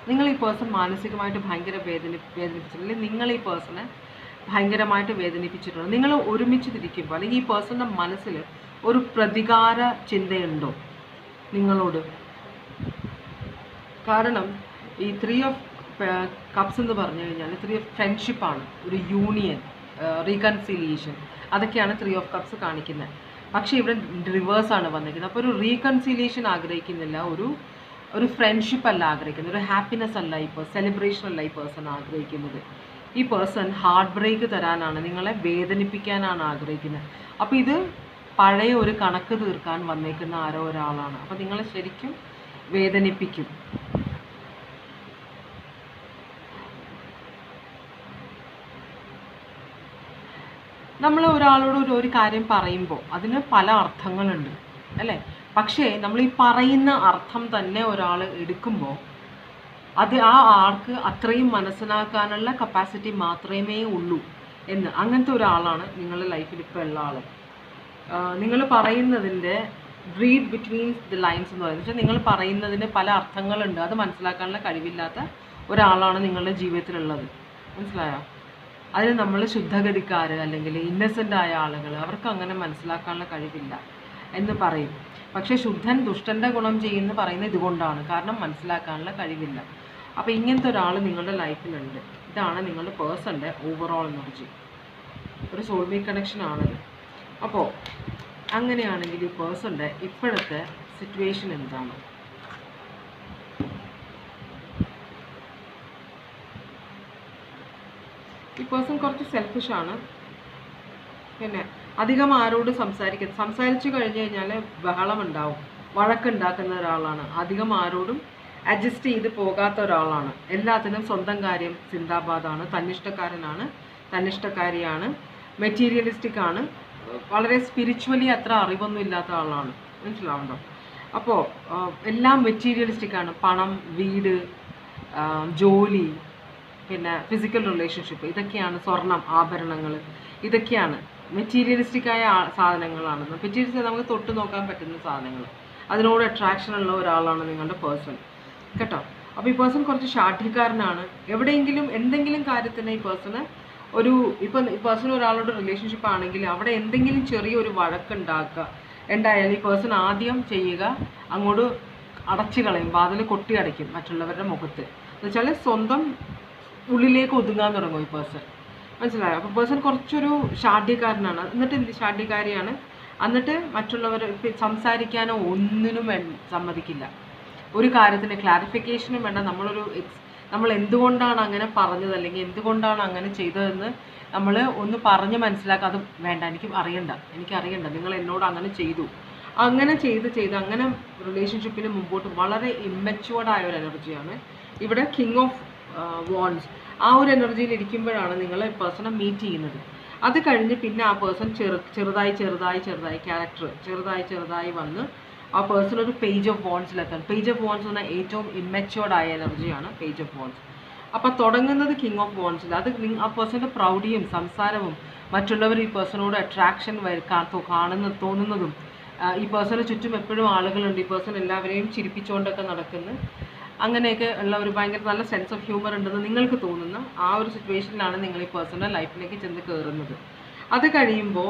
നിങ്ങൾ ഈ പേഴ്സൺ മാനസികമായിട്ട് ഭയങ്കര വേദനിപ്പിച്ചിട്ടുണ്ട്, നിങ്ങൾ ഈ പേഴ്സണെ ഭയങ്കരമായിട്ട് വേദനിപ്പിച്ചിട്ടുണ്ട്. നിങ്ങൾ ഒരുമിച്ച് തിരിക്കുമ്പോൾ അല്ലെങ്കിൽ ഈ പേഴ്സൻ്റെ മനസ്സിൽ ഒരു പ്രതികാര ചിന്തയുണ്ടോ നിങ്ങളോട്? കാരണം ഈ 3 of കപ്സ് എന്ന് പറഞ്ഞു കഴിഞ്ഞാൽ 3 of ഫ്രണ്ട്ഷിപ്പാണ്, ഒരു യൂണിയൻ, റീകൺസിലിയേഷൻ, അതൊക്കെയാണ് 3 of കപ്സ് കാണിക്കുന്നത്. പക്ഷേ ഇവിടെ റിവേഴ്സാണ് വന്നിരിക്കുന്നത്. അപ്പോൾ ഒരു റീകൺസിലിയേഷൻ ആഗ്രഹിക്കുന്നില്ല, ഒരു ഫ്രണ്ട്ഷിപ്പ് അല്ല ആഗ്രഹിക്കുന്നത്, ഒരു ഹാപ്പിനെസ് അല്ല ഇപ്പോൾ, സെലിബ്രേഷൻ അല്ല ഈ പേഴ്സൺ ആഗ്രഹിക്കുന്നത്. ഈ പേഴ്സൺ ഹാർട്ട് ബ്രേക്ക് തരാനാണ്, നിങ്ങളെ വേദനിപ്പിക്കാനാണ് ആഗ്രഹിക്കുന്നത്. അപ്പോൾ ഇത് പഴയ ഒരു കണക്ക് തീർക്കാൻ വന്നേക്കുന്ന ആരോ ഒരാളാണ്. അപ്പോൾ നിങ്ങളെ ശരിക്കും വേദനിപ്പിക്കും. നമ്മൾ ഒരാളോട് ഒരു കാര്യം പറയുമ്പോൾ അതിന് പല അർത്ഥങ്ങളുണ്ട് അല്ലേ? പക്ഷേ നമ്മൾ ഈ പറയുന്ന അർത്ഥം തന്നെ ഒരാൾ എടുക്കുമ്പോൾ അത് ആ ആൾക്ക് അത്രയും മനസ്സിലാക്കാനുള്ള കപ്പാസിറ്റി മാത്രമേ ഉള്ളൂ എന്ന്, അങ്ങനത്തെ ഒരാളാണ് നിങ്ങളുടെ ലൈഫിൽ ഇപ്പോൾ ഉള്ള ആൾ. നിങ്ങൾ പറയുന്നതിൻ്റെ റീഡ് ബിറ്റ്വീൻ ദി ലൈൻസ് എന്ന് പറയുന്നത് വെച്ചാൽ നിങ്ങൾ പറയുന്നതിന് പല അർത്ഥങ്ങളുണ്ട്, അത് മനസ്സിലാക്കാനുള്ള കഴിവില്ലാത്ത ഒരാളാണ് നിങ്ങളുടെ ജീവിതത്തിലുള്ളത്. മനസ്സിലായോ? അതിന് നമ്മൾ ശുദ്ധഗതിക്കാർ അല്ലെങ്കിൽ ഇന്നസെൻ്റ് ആയ ആളുകൾ, അവർക്ക് അങ്ങനെ മനസ്സിലാക്കാനുള്ള കഴിവില്ല എന്ന് പറയും. പക്ഷേ ശുദ്ധൻ ദുഷ്ടൻ്റെ ഗുണം ചെയ്യുമെന്ന് പറയുന്നത് ഇതുകൊണ്ടാണ്, കാരണം മനസ്സിലാക്കാനുള്ള കഴിവില്ല. അപ്പോൾ ഇങ്ങനത്തെ ഒരാൾ നിങ്ങളുടെ ലൈഫിലുണ്ട്. ഇതാണ് നിങ്ങളുടെ പേഴ്സൻ്റെ ഓവറോൾ എനർജി. ഒരു സോൾമേറ്റ് കണക്ഷൻ ആണത്. അപ്പോൾ അങ്ങനെയാണെങ്കിൽ ഈ പേഴ്സൻ്റെ ഇപ്പോഴത്തെ സിറ്റുവേഷൻ എന്താണ്? ഈ പേഴ്സൺ കുറച്ച് സെൽഫിഷാണ്, പിന്നെ അധികം ആരോട് സംസാരിച്ചു കഴിഞ്ഞ് കഴിഞ്ഞാൽ ബഹളം ഉണ്ടാവും, വഴക്കുണ്ടാക്കുന്ന ഒരാളാണ്, അധികം ആരോടും അഡ്ജസ്റ്റ് ചെയ്ത് പോകാത്ത ഒരാളാണ്, എല്ലാത്തിനും സ്വന്തം കാര്യം ചിന്താബാധാണ്, തന്നിഷ്ടക്കാരനാണ്, തന്നിഷ്ടക്കാരിയാണ്, മെറ്റീരിയലിസ്റ്റിക് ആണ്, വളരെ സ്പിരിച്വലി അത്ര അറിവൊന്നും ഇല്ലാത്ത ആളാണ്. മനസ്സിലാവുണ്ടോ? അപ്പോൾ എല്ലാം മെറ്റീരിയലിസ്റ്റിക് ആണ്. പണം, വീട്, ജോലി, പിന്നെ ഫിസിക്കൽ റിലേഷൻഷിപ്പ്, ഇതൊക്കെയാണ്. സ്വർണം, ആഭരണങ്ങൾ, ഇതൊക്കെയാണ് മെറ്റീരിയലിസ്റ്റിക്കായ സാധനങ്ങളാണ്. മെറ്റീരിയലിസ്റ്റ് നമുക്ക് തൊട്ട് നോക്കാൻ പറ്റുന്ന സാധനങ്ങൾ, അതിനോട് അട്രാക്ഷൻ ഉള്ള ഒരാളാണ് നിങ്ങളുടെ പേഴ്സൺ കേട്ടോ. അപ്പോൾ ഈ പേഴ്സൺ കുറച്ച് ഷാഠ്യക്കാരനാണ്. എവിടെയെങ്കിലും എന്തെങ്കിലും കാര്യത്തിന് ഈ പേഴ്സണ് ഇപ്പം ഈ പേഴ്സൺ ഒരാളോട് റിലേഷൻഷിപ്പ് ആണെങ്കിൽ അവിടെ എന്തെങ്കിലും ചെറിയൊരു വഴക്കുണ്ടാക്കുക ഉണ്ടായാൽ ഈ പേഴ്സൺ ആദ്യം ചെയ്യുക അങ്ങോട്ട് അടച്ചു കളയും, വാതിൽ കൊട്ടി അടയ്ക്കും മറ്റുള്ളവരുടെ മുഖത്ത്. എന്നുവെച്ചാൽ സ്വന്തം ഉള്ളിലേക്ക് ഒതുങ്ങാൻ തുടങ്ങും ഈ പേഴ്സൺ. മനസ്സിലായോ? അപ്പോൾ പേഴ്സൺ കുറച്ചൊരു ഷാഠ്യക്കാരനാണ്, എന്നിട്ട് ഷാഠ്യക്കാരിയാണ്. എന്നിട്ട് മറ്റുള്ളവർ സംസാരിക്കാനോ ഒന്നിനും സമ്മതിക്കില്ല, ഒരു കാര്യത്തിന് ക്ലാരിഫിക്കേഷനും വേണ്ട. നമ്മൾ എന്തുകൊണ്ടാണ് അങ്ങനെ പറഞ്ഞത് അല്ലെങ്കിൽ എന്തുകൊണ്ടാണ് അങ്ങനെ ചെയ്തതെന്ന് നമ്മൾ ഒന്ന് പറഞ്ഞ് മനസ്സിലാക്കുക. അത് വേണ്ട, എനിക്കറിയണ്ട, നിങ്ങൾ എന്നോട് അങ്ങനെ ചെയ്തു, അങ്ങനെ ചെയ്ത് അങ്ങനെ റിലേഷൻഷിപ്പിന് മുമ്പോട്ട് വളരെ ഇമ്മച്യൂർഡായ ഒരു എനർജിയാണ് ഇവിടെ. കിങ് ഓഫ് വോൺസ് ആ ഒരു എനർജിയിൽ ഇരിക്കുമ്പോഴാണ് നിങ്ങൾ പേഴ്സണെ മീറ്റ് ചെയ്യുന്നത്. അത് കഴിഞ്ഞ് പിന്നെ ആ പേഴ്സൺ ചെറുതായി ക്യാരക്ടർ ചെറുതായി വന്ന് ആ പേഴ്സൺ ഒരു പേജ് ഓഫ് വോൺസിലെത്താണ്. പേജ് ഓഫ് വോൺസ് എന്ന ഏറ്റവും ഇമ്മച്യൂർഡായ എനർജിയാണ് പേജ് ഓഫ് വോൺസ്. അപ്പോൾ തുടങ്ങുന്നത് കിങ് ഓഫ് വോൺസിൽ. അത് ആ പേഴ്സൻ്റെ പ്രൗഢിയും സംസാരവും മറ്റുള്ളവർ ഈ പേഴ്സണോട് അട്രാക്ഷൻ തോന്നുന്നതും, ഈ പേഴ്സണ് ചുറ്റും എപ്പോഴും ആളുകളുണ്ട്, ഈ പേഴ്സൺ എല്ലാവരെയും ചിരിപ്പിച്ചുകൊണ്ടൊക്കെ നടക്കുന്നു, അങ്ങനെയൊക്കെ ഉള്ള ഒരു ഭയങ്കര നല്ല സെൻസ് ഓഫ് ഹ്യൂമർ ഉണ്ടെന്ന് നിങ്ങൾക്ക് തോന്നുന്ന ആ ഒരു സിറ്റുവേഷനിലാണ് നിങ്ങൾ ഈ പേഴ്സണൽ ലൈഫിലേക്ക് ചെന്ന് കയറുന്നത്. അത് കഴിയുമ്പോൾ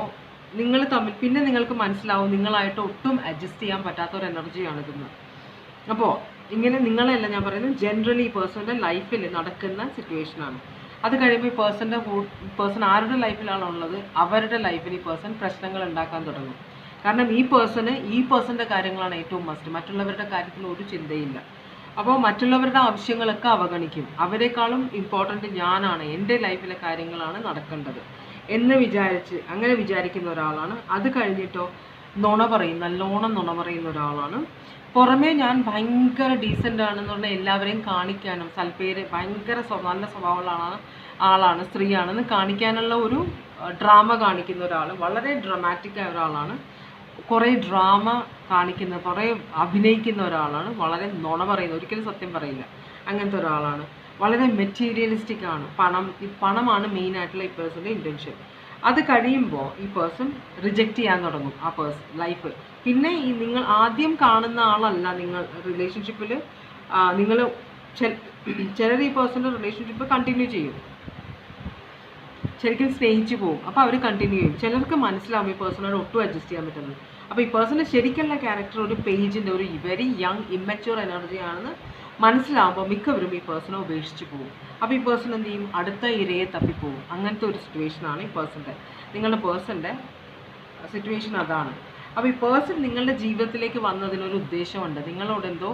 നിങ്ങൾ തമ്മിൽ പിന്നെ നിങ്ങൾക്ക് മനസ്സിലാവും നിങ്ങളായിട്ട് ഒട്ടും അഡ്ജസ്റ്റ് ചെയ്യാൻ പറ്റാത്ത ഒരു എനർജിയാണിതെന്ന്. അപ്പോൾ ഇങ്ങനെ നിങ്ങളെല്ലാം ഞാൻ പറയുന്നത് ജനറലി ഈ പേഴ്സൻ്റെ ലൈഫിൽ നടക്കുന്ന സിറ്റുവേഷനാണ്. അത് കഴിയുമ്പോൾ ഈ പേഴ്സൺ ആരുടെ ലൈഫിലാണോ ഉള്ളത് അവരുടെ ലൈഫിൽ ഈ പേഴ്സൺ പ്രശ്നങ്ങൾ ഉണ്ടാക്കാൻ തുടങ്ങും. കാരണം ഈ പേഴ്സൻ്റെ കാര്യങ്ങളാണ് ഏറ്റവും മസ്റ്റ്, മറ്റുള്ളവരുടെ കാര്യത്തിൽ ഒരു ചിന്തയില്ല. അപ്പോൾ മറ്റുള്ളവരുടെ ആവശ്യങ്ങളൊക്കെ അവഗണിക്കും. അവരെക്കാളും ഇമ്പോർട്ടൻറ്റ് ഞാനാണ്, എൻ്റെ ലൈഫിലെ കാര്യങ്ങളാണ് നടക്കേണ്ടത് എന്ന് അങ്ങനെ വിചാരിക്കുന്ന ഒരാളാണ്. അത് കഴിഞ്ഞിട്ടോ നല്ലോണം നുണ പറയുന്ന ഒരാളാണ്. പുറമേ ഞാൻ ഭയങ്കര ഡീസൻ്റ് ആണെന്ന് പറഞ്ഞാൽ എല്ലാവരെയും കാണിക്കാനും സൽപ്പേര് ഭയങ്കര നല്ല സ്വഭാവമുള്ള ആളാണ്, സ്ത്രീയാണെന്ന് കാണിക്കാനുള്ള ഒരു ഡ്രാമ കാണിക്കുന്ന ഒരാൾ, വളരെ ഡ്രമാറ്റിക്കായ ഒരാളാണ്, കുറേ ഡ്രാമ കുറേ അഭിനയിക്കുന്ന ഒരാളാണ്, വളരെ നുണ പറയുന്ന, ഒരിക്കലും സത്യം പറയില്ല, അങ്ങനത്തെ ഒരാളാണ്. വളരെ മെറ്റീരിയലിസ്റ്റിക് ആണ്. പണമാണ് മെയിനായിട്ടുള്ള ഈ പേഴ്സൻ്റെ ഇൻറ്റൻഷൻ. അത് കഴിയുമ്പോൾ ഈ പേഴ്സൺ റിജക്റ്റ് ചെയ്യാൻ തുടങ്ങും ആ ലൈഫ്. പിന്നെ ഈ നിങ്ങൾ ആദ്യം കാണുന്ന ആളല്ല നിങ്ങൾ റിലേഷൻഷിപ്പിൽ. നിങ്ങൾ ചിലർ ഈ പേഴ്സൻ്റെ റിലേഷൻഷിപ്പ് കണ്ടിന്യൂ ചെയ്യും, ശരിക്കും സ്നേഹിച്ചു പോകും. അപ്പോൾ അവർ കണ്ടിന്യൂ ചെയ്യും. ചിലർക്ക് മനസ്സിലാവും ഈ പേഴ്സണോട് ഒട്ടും അഡ്ജസ്റ്റ് ചെയ്യാൻ പറ്റുന്നത്. അപ്പോൾ ഈ പേഴ്സൻ്റെ ശരിക്കുള്ള ക്യാരക്ടർ ഒരു പേജിൻ്റെ ഒരു വെരി യങ് ഇമ്മച്യൂർ എനർജി ആണെന്ന് മനസ്സിലാവുമ്പോൾ മിക്കവരും ഈ പേഴ്സണെ ഉപേക്ഷിച്ച് പോകും. അപ്പോൾ ഈ പേഴ്സൺ എന്ത് ചെയ്യും? അടുത്ത ഇരയെ തപ്പിപ്പോകും. അങ്ങനത്തെ ഒരു സിറ്റുവേഷനാണ് ഈ നിങ്ങളുടെ പേഴ്സൻ്റെ സിറ്റുവേഷൻ അതാണ്. അപ്പോൾ ഈ പേഴ്സൺ നിങ്ങളുടെ ജീവിതത്തിലേക്ക് വന്നതിനൊരു ഉദ്ദേശമുണ്ട്. നിങ്ങളോട് എന്തോ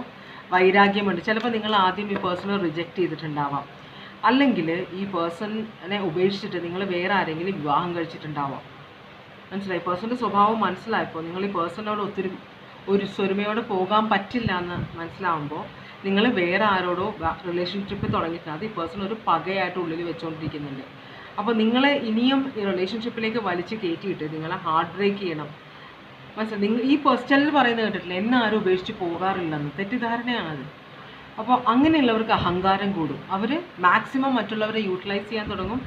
വൈരാഗ്യമുണ്ട്. ചിലപ്പോൾ നിങ്ങൾ ആദ്യം ഈ പേഴ്സണെ റിജക്റ്റ് ചെയ്തിട്ടുണ്ടാവാം, അല്ലെങ്കിൽ ഈ പേഴ്സണിനെ ഉപേക്ഷിച്ചിട്ട് നിങ്ങൾ വേറെ ആരെങ്കിലും വിവാഹം കഴിച്ചിട്ടുണ്ടാവാം. മനസ്സിലായി? പേഴ്സൻ്റെ സ്വഭാവം മനസ്സിലായപ്പോൾ നിങ്ങൾ ഈ പേഴ്സണോട് ഒരു സ്വരുമയോടെ പോകാൻ പറ്റില്ല എന്ന് മനസ്സിലാവുമ്പോൾ നിങ്ങൾ വേറെ ആരോടോ റിലേഷൻഷിപ്പ് തുടങ്ങിയിട്ട് അത് ഈ പേഴ്സൺ ഒരു പകയായിട്ട് ഉള്ളിൽ വെച്ചുകൊണ്ടിരിക്കുന്നുണ്ട്. അപ്പോൾ നിങ്ങളെ ഇനിയും ഈ റിലേഷൻഷിപ്പിലേക്ക് വലിച്ച് കയറ്റിയിട്ട് നിങ്ങളെ ഹാർട്ട് ബ്രേക്ക് ചെയ്യണം. മനസ്സിലായി? നിങ്ങൾ ഈ ചിലർ പറയുന്നത് കേട്ടിട്ടില്ല, എന്നെ ആരും ഉപേക്ഷിച്ച് പോകാറില്ലെന്ന്. തെറ്റിദ്ധാരണയാണത്. അപ്പോൾ അങ്ങനെയുള്ളവർക്ക് അഹങ്കാരം കൂടും. അവർ മാക്സിമം മറ്റുള്ളവരെ യൂട്ടിലൈസ് ചെയ്യാൻ തുടങ്ങും.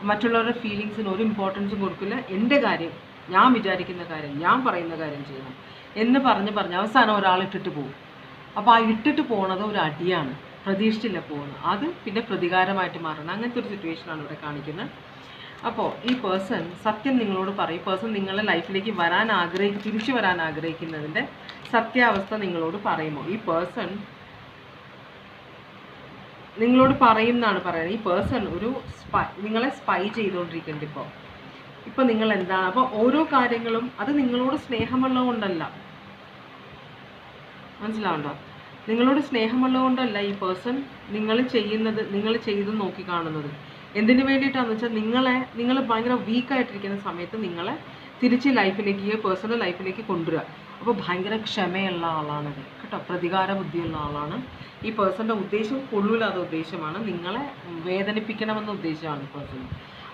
മറ്റുള്ളവരുടെ ഫീലിങ്സിന് ഒരു ഇമ്പോർട്ടൻസും കൊടുക്കില്ല. എൻ്റെ കാര്യം, ഞാൻ വിചാരിക്കുന്ന കാര്യം, ഞാൻ പറയുന്ന കാര്യം ചെയ്യണം എന്ന് പറഞ്ഞ് അവസാനം ഒരാൾ ഇട്ടിട്ട് പോകും. അപ്പോൾ ആ ഇട്ടിട്ട് പോകുന്നത് ഒരു അടിയാണ്, പ്രതീക്ഷിച്ചില്ല പോകുന്നത്. അത് പിന്നെ പ്രതികാരമായിട്ട് മാറണം. അങ്ങനത്തെ ഒരു സിറ്റുവേഷനാണ് ഇവിടെ കാണിക്കുന്നത്. അപ്പോൾ ഈ പേഴ്സൺ സത്യം നിങ്ങളോട് പറയും. പേഴ്സൺ നിങ്ങളുടെ ലൈഫിലേക്ക് തിരിച്ചു വരാൻ ആഗ്രഹിക്കുന്നതിൻ്റെ സത്യാവസ്ഥ നിങ്ങളോട് പറയുമോ? ഈ പേഴ്സൺ നിങ്ങളോട് പറയും എന്നാണ് പറയുന്നത്. ഈ പേഴ്സൺ നിങ്ങളെ സ്പൈ ചെയ്തുകൊണ്ടിരിക്കുന്നുണ്ട് ഇപ്പോൾ നിങ്ങൾ എന്താണ്. അപ്പോൾ ഓരോ കാര്യങ്ങളും അത് നിങ്ങളോട് സ്നേഹമുള്ളത് കൊണ്ടല്ല. മനസ്സിലാവുണ്ടോ? നിങ്ങളോട് സ്നേഹമുള്ളത് കൊണ്ടല്ല ഈ പേഴ്സൺ നിങ്ങൾ ചെയ്ത് നോക്കി കാണുന്നത്. എന്തിനു വേണ്ടിയിട്ടാണെന്ന് വെച്ചാൽ നിങ്ങൾ ഭയങ്കര വീക്കായിട്ടിരിക്കുന്ന സമയത്ത് നിങ്ങളെ തിരിച്ച് പേഴ്സണൽ ലൈഫിലേക്ക് കൊണ്ടുവരിക. അപ്പോൾ ഭയങ്കര ക്ഷമയുള്ള ആളാണത് കേട്ടോ, പ്രതികാര ബുദ്ധിയുള്ള ആളാണ്. ഈ പേഴ്സൻ്റെ ഉദ്ദേശം കൊള്ളൂലാത്ത ഉദ്ദേശമാണ്, നിങ്ങളെ വേദനിപ്പിക്കണമെന്ന ഉദ്ദേശമാണ് ഈ പേഴ്സൺ.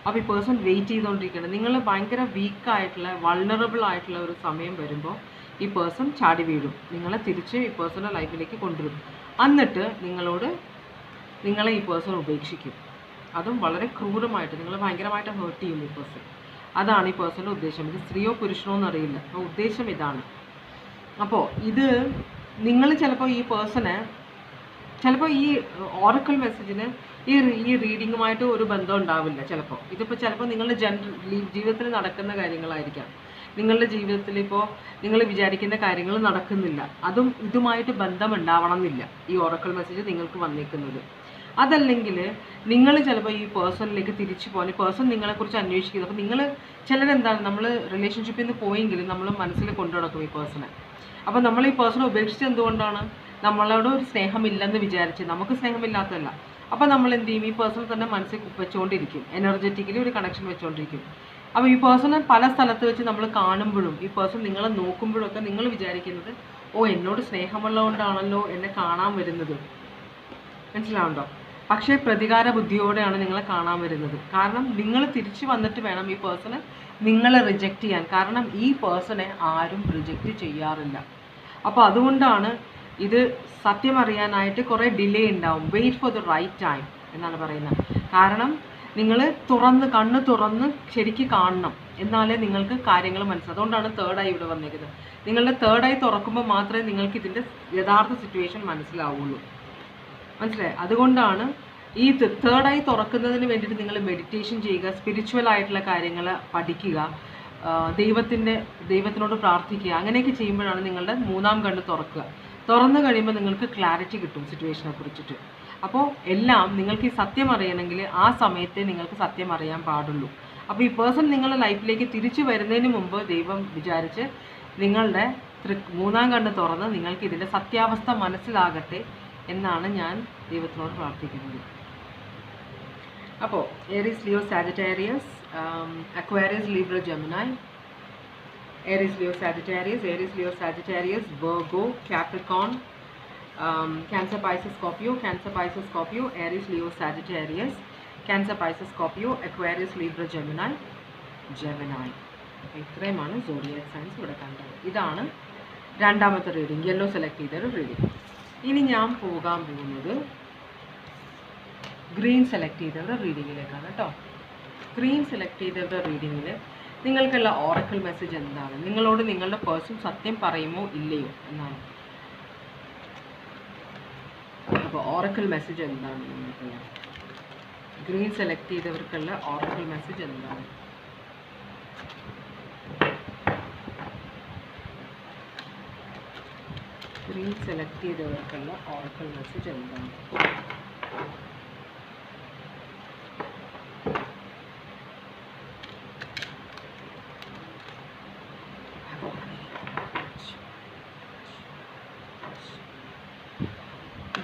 അപ്പോൾ ഈ പേഴ്സൺ വെയിറ്റ് ചെയ്തുകൊണ്ടിരിക്കുന്നത്. നിങ്ങൾ ഭയങ്കര വീക്കായിട്ടുള്ള വൾണറബിൾ ആയിട്ടുള്ള ഒരു സമയം വരുമ്പോൾ ഈ പേഴ്സൺ ചാടി വീഴും. നിങ്ങളെ തിരിച്ച് ഈ പേഴ്സണൽ ലൈഫിലേക്ക് കൊണ്ടുവരും. എന്നിട്ട് നിങ്ങളെ ഈ പേഴ്സൺ ഉപേക്ഷിക്കും. അതും വളരെ ക്രൂരമായിട്ട് നിങ്ങളെ ഭയങ്കരമായിട്ട് ഹേർട്ട് ചെയ്യും ഈ പേഴ്സൺ. അതാണ് ഈ പേഴ്സൻ്റെ ഉദ്ദേശം. ഇത് സ്ത്രീയോ പുരുഷനോ എന്നറിയില്ല, അപ്പോൾ ഉദ്ദേശം ഇതാണ്. അപ്പോൾ ഇത് നിങ്ങൾ ചിലപ്പോൾ ഈ പേഴ്സണെ ഈ ഓറക്കിൾ മെസ്സേജിന് ഈ റീഡിങ്ങുമായിട്ട് ഒരു ബന്ധം ഉണ്ടാവില്ല. ചിലപ്പോൾ നിങ്ങളുടെ ജീവിതത്തിൽ നടക്കുന്ന കാര്യങ്ങളായിരിക്കാം. നിങ്ങളുടെ ജീവിതത്തിൽ ഇപ്പോൾ നിങ്ങൾ വിചാരിക്കുന്ന കാര്യങ്ങൾ നടക്കുന്നില്ല. ഇതുമായിട്ട് ബന്ധം ഉണ്ടാവണം എന്നില്ല ഈ ഓറക്കിൾ മെസ്സേജ് നിങ്ങൾക്ക് വന്നിരിക്കുന്നത്. അതല്ലെങ്കിൽ നിങ്ങൾ ചിലപ്പോൾ ഈ പേഴ്സണിലേക്ക് തിരിച്ചു പോകാൻ പേഴ്സൺ നിങ്ങളെക്കുറിച്ച് അന്വേഷിക്കുന്നത്. അപ്പോൾ ചിലരെന്താണ്, നമ്മൾ റിലേഷൻഷിപ്പിൽ നിന്ന് പോയെങ്കിലും നമ്മൾ മനസ്സിൽ കൊണ്ടു നടക്കും ഈ പേഴ്സണെ. അപ്പോൾ നമ്മൾ ഈ പേഴ്സണെ ഉപേക്ഷിച്ച് എന്തുകൊണ്ടാണ്? നമ്മളോട് ഒരു സ്നേഹമില്ലെന്ന് വിചാരിച്ച്. നമുക്ക് സ്നേഹമില്ലാത്തതല്ല. അപ്പോൾ നമ്മൾ എന്ത് ചെയ്യും? ഈ പേഴ്സണെ തന്നെ മനസ്സിൽ വെച്ചുകൊണ്ടിരിക്കും, എനർജറ്റിക്കലി ഒരു കണക്ഷൻ വെച്ചുകൊണ്ടിരിക്കും. അപ്പോൾ ഈ പേഴ്സണെ പല സ്ഥലത്ത് വെച്ച് നമ്മൾ കാണുമ്പോഴും ഈ പേഴ്സൺ നിങ്ങളെ നോക്കുമ്പോഴൊക്കെ നിങ്ങൾ വിചാരിക്കുന്നത്, എന്നോട് സ്നേഹമുള്ളതുകൊണ്ടാണല്ലോ എന്നെ കാണാൻ വരുന്നത്. മനസ്സിലാവുണ്ടോ? പക്ഷേ പ്രതികാര ബുദ്ധിയോടെയാണ് നിങ്ങളെ കാണാൻ വരുന്നത്. കാരണം നിങ്ങൾ തിരിച്ചു വന്നിട്ട് വേണം ഈ പേഴ്സണെ നിങ്ങളെ റിജക്റ്റ് ചെയ്യാൻ. കാരണം ഈ പേഴ്സണെ ആരും റിജക്റ്റ് ചെയ്യാറില്ല. അപ്പോൾ അതുകൊണ്ടാണ് ഇത് സത്യം അറിയാനായിട്ട് കുറേ ഡിലേ ഉണ്ടാവും. Wait for the right time എന്നാണ് പറയുന്നത്. കാരണം നിങ്ങൾ കണ്ണ് തുറന്ന് ശരിക്കും കാണണം, എന്നാലേ നിങ്ങൾക്ക് കാര്യങ്ങൾ മനസ്സിലാവും. അതുകൊണ്ടാണ് തേർഡ് ഐ ഇവിടെ വന്നിരിക്കുന്നത്. നിങ്ങളുടെ തേർഡ് ഐ തുറക്കുമ്പോൾ മാത്രമേ നിങ്ങൾക്ക് ഇതിൻ്റെ യഥാർത്ഥ സിറ്റുവേഷൻ മനസ്സിലാവുള്ളൂ. മനസ്സിലായി? അതുകൊണ്ടാണ് ഈ തേർഡ് ഐ തുറക്കുന്നതിന് വേണ്ടിയിട്ട് നിങ്ങൾ മെഡിറ്റേഷൻ ചെയ്യുക, സ്പിരിച്വൽ ആയിട്ടുള്ള കാര്യങ്ങൾ പഠിക്കുക, ദൈവത്തിനോട് പ്രാർത്ഥിക്കുക. അങ്ങനെയൊക്കെ ചെയ്യുമ്പോഴാണ് നിങ്ങളുടെ മൂന്നാം കണ്ണ് തുറന്നു കഴിയുമ്പോൾ നിങ്ങൾക്ക് ക്ലാരിറ്റി കിട്ടും സിറ്റുവേഷനെ കുറിച്ചിട്ട്. അപ്പോൾ എല്ലാം നിങ്ങൾക്ക് ഈ സത്യം അറിയണമെങ്കിൽ ആ സമയത്തെ നിങ്ങൾക്ക് സത്യം അറിയാൻ പാടുള്ളൂ. അപ്പോൾ ഈ പേഴ്സൺ നിങ്ങളുടെ ലൈഫിലേക്ക് തിരിച്ചു വരുന്നതിന് മുമ്പ് ദൈവം വിചാരിച്ച് നിങ്ങളുടെ മൂന്നാം കണ്ണ് തുറന്ന് നിങ്ങൾക്ക് ഇതിൻ്റെ സത്യാവസ്ഥ മനസ്സിലാകട്ടെ എന്നാണ് ഞാൻ ദൈവത്തിനോട് പ്രാർത്ഥിക്കുന്നത്. അപ്പോൾ Aries, Leo, Sagittarius, Aquarius, Libra, Gemini, Aries, Leo, Sagittarius, Virgo, Capricorn, Cancer, Pisces, Scorpio, Aries, Leo, Sagittarius, Cancer, Pisces, Scorpio, Aquarius, Libra, Gemini. ഇത്രയുമാണ് സോഡിയാക് സൈൻസ് ഇവിടെ കണ്ടത്. ഇതാണ് രണ്ടാമത്തെ റീഡിംഗ്, യെല്ലോ സെലക്ട് ചെയ്തൊരു റീഡിംഗ്. ഇനി ഞാൻ പോകാൻ പോകുന്നത് ഗ്രീൻ സെലക്ട് ചെയ്തവരുടെ റീഡിങ്ങിലേക്കാണ് കേട്ടോ. ഗ്രീൻ സെലക്ട് ചെയ്തവരുടെ റീഡിങ്ങിൽ നിങ്ങൾക്കുള്ള ഓറക്കിൾ മെസ്സേജ് എന്താണ്, നിങ്ങളോട് നിങ്ങളുടെ പേഴ്സൺ സത്യം പറയുമോ ഇല്ലയോ എന്നാണ്. അപ്പോൾ ഓറക്കിൾ മെസ്സേജ് എന്താണ് നിങ്ങൾക്കുള്ള, ഗ്രീൻ സെലക്ട് ചെയ്തവർക്കുള്ള ഓറക്കിൾ മെസ്സേജ് എന്താണ്? ഗ്രീൻ സെലക്ട് ചെയ്തവർക്കുള്ള ഓറക്കിൾ മെസ്സേജ് എന്താണ്?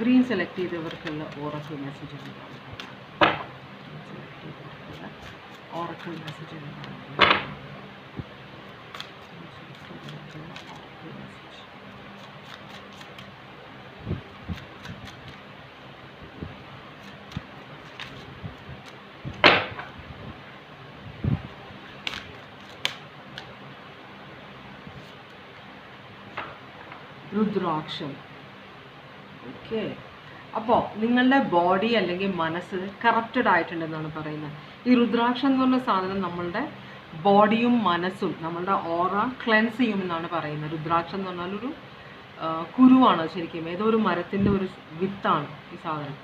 ഗ്രീൻ സെലക്ട് ചെയ്തവർക്കുള്ള ഓറക്കിൾ മെസ്സേജ് എന്താണ്? ഓറക്കിൾ മെസ്സേജ് എന്താണ്? രുദ്രാക്ഷം. ഓക്കെ, അപ്പോൾ നിങ്ങളുടെ ബോഡി അല്ലെങ്കിൽ മനസ്സ് കറപ്റ്റഡ് ആയിട്ടുണ്ടെന്നാണ് പറയുന്നത്. ഈ രുദ്രാക്ഷം എന്ന് പറഞ്ഞ സാധനം നമ്മളുടെ ബോഡിയും മനസ്സും നമ്മളുടെ ഓറ ക്ലെൻസ് ചെയ്യുമെന്നാണ് പറയുന്നത്. രുദ്രാക്ഷം എന്ന് പറഞ്ഞാൽ ഒരു കുരുവാണ് ശരിക്കും, ഏതോ ഒരു മരത്തിൻ്റെ ഒരു വിത്താണ് ഈ സാധനം.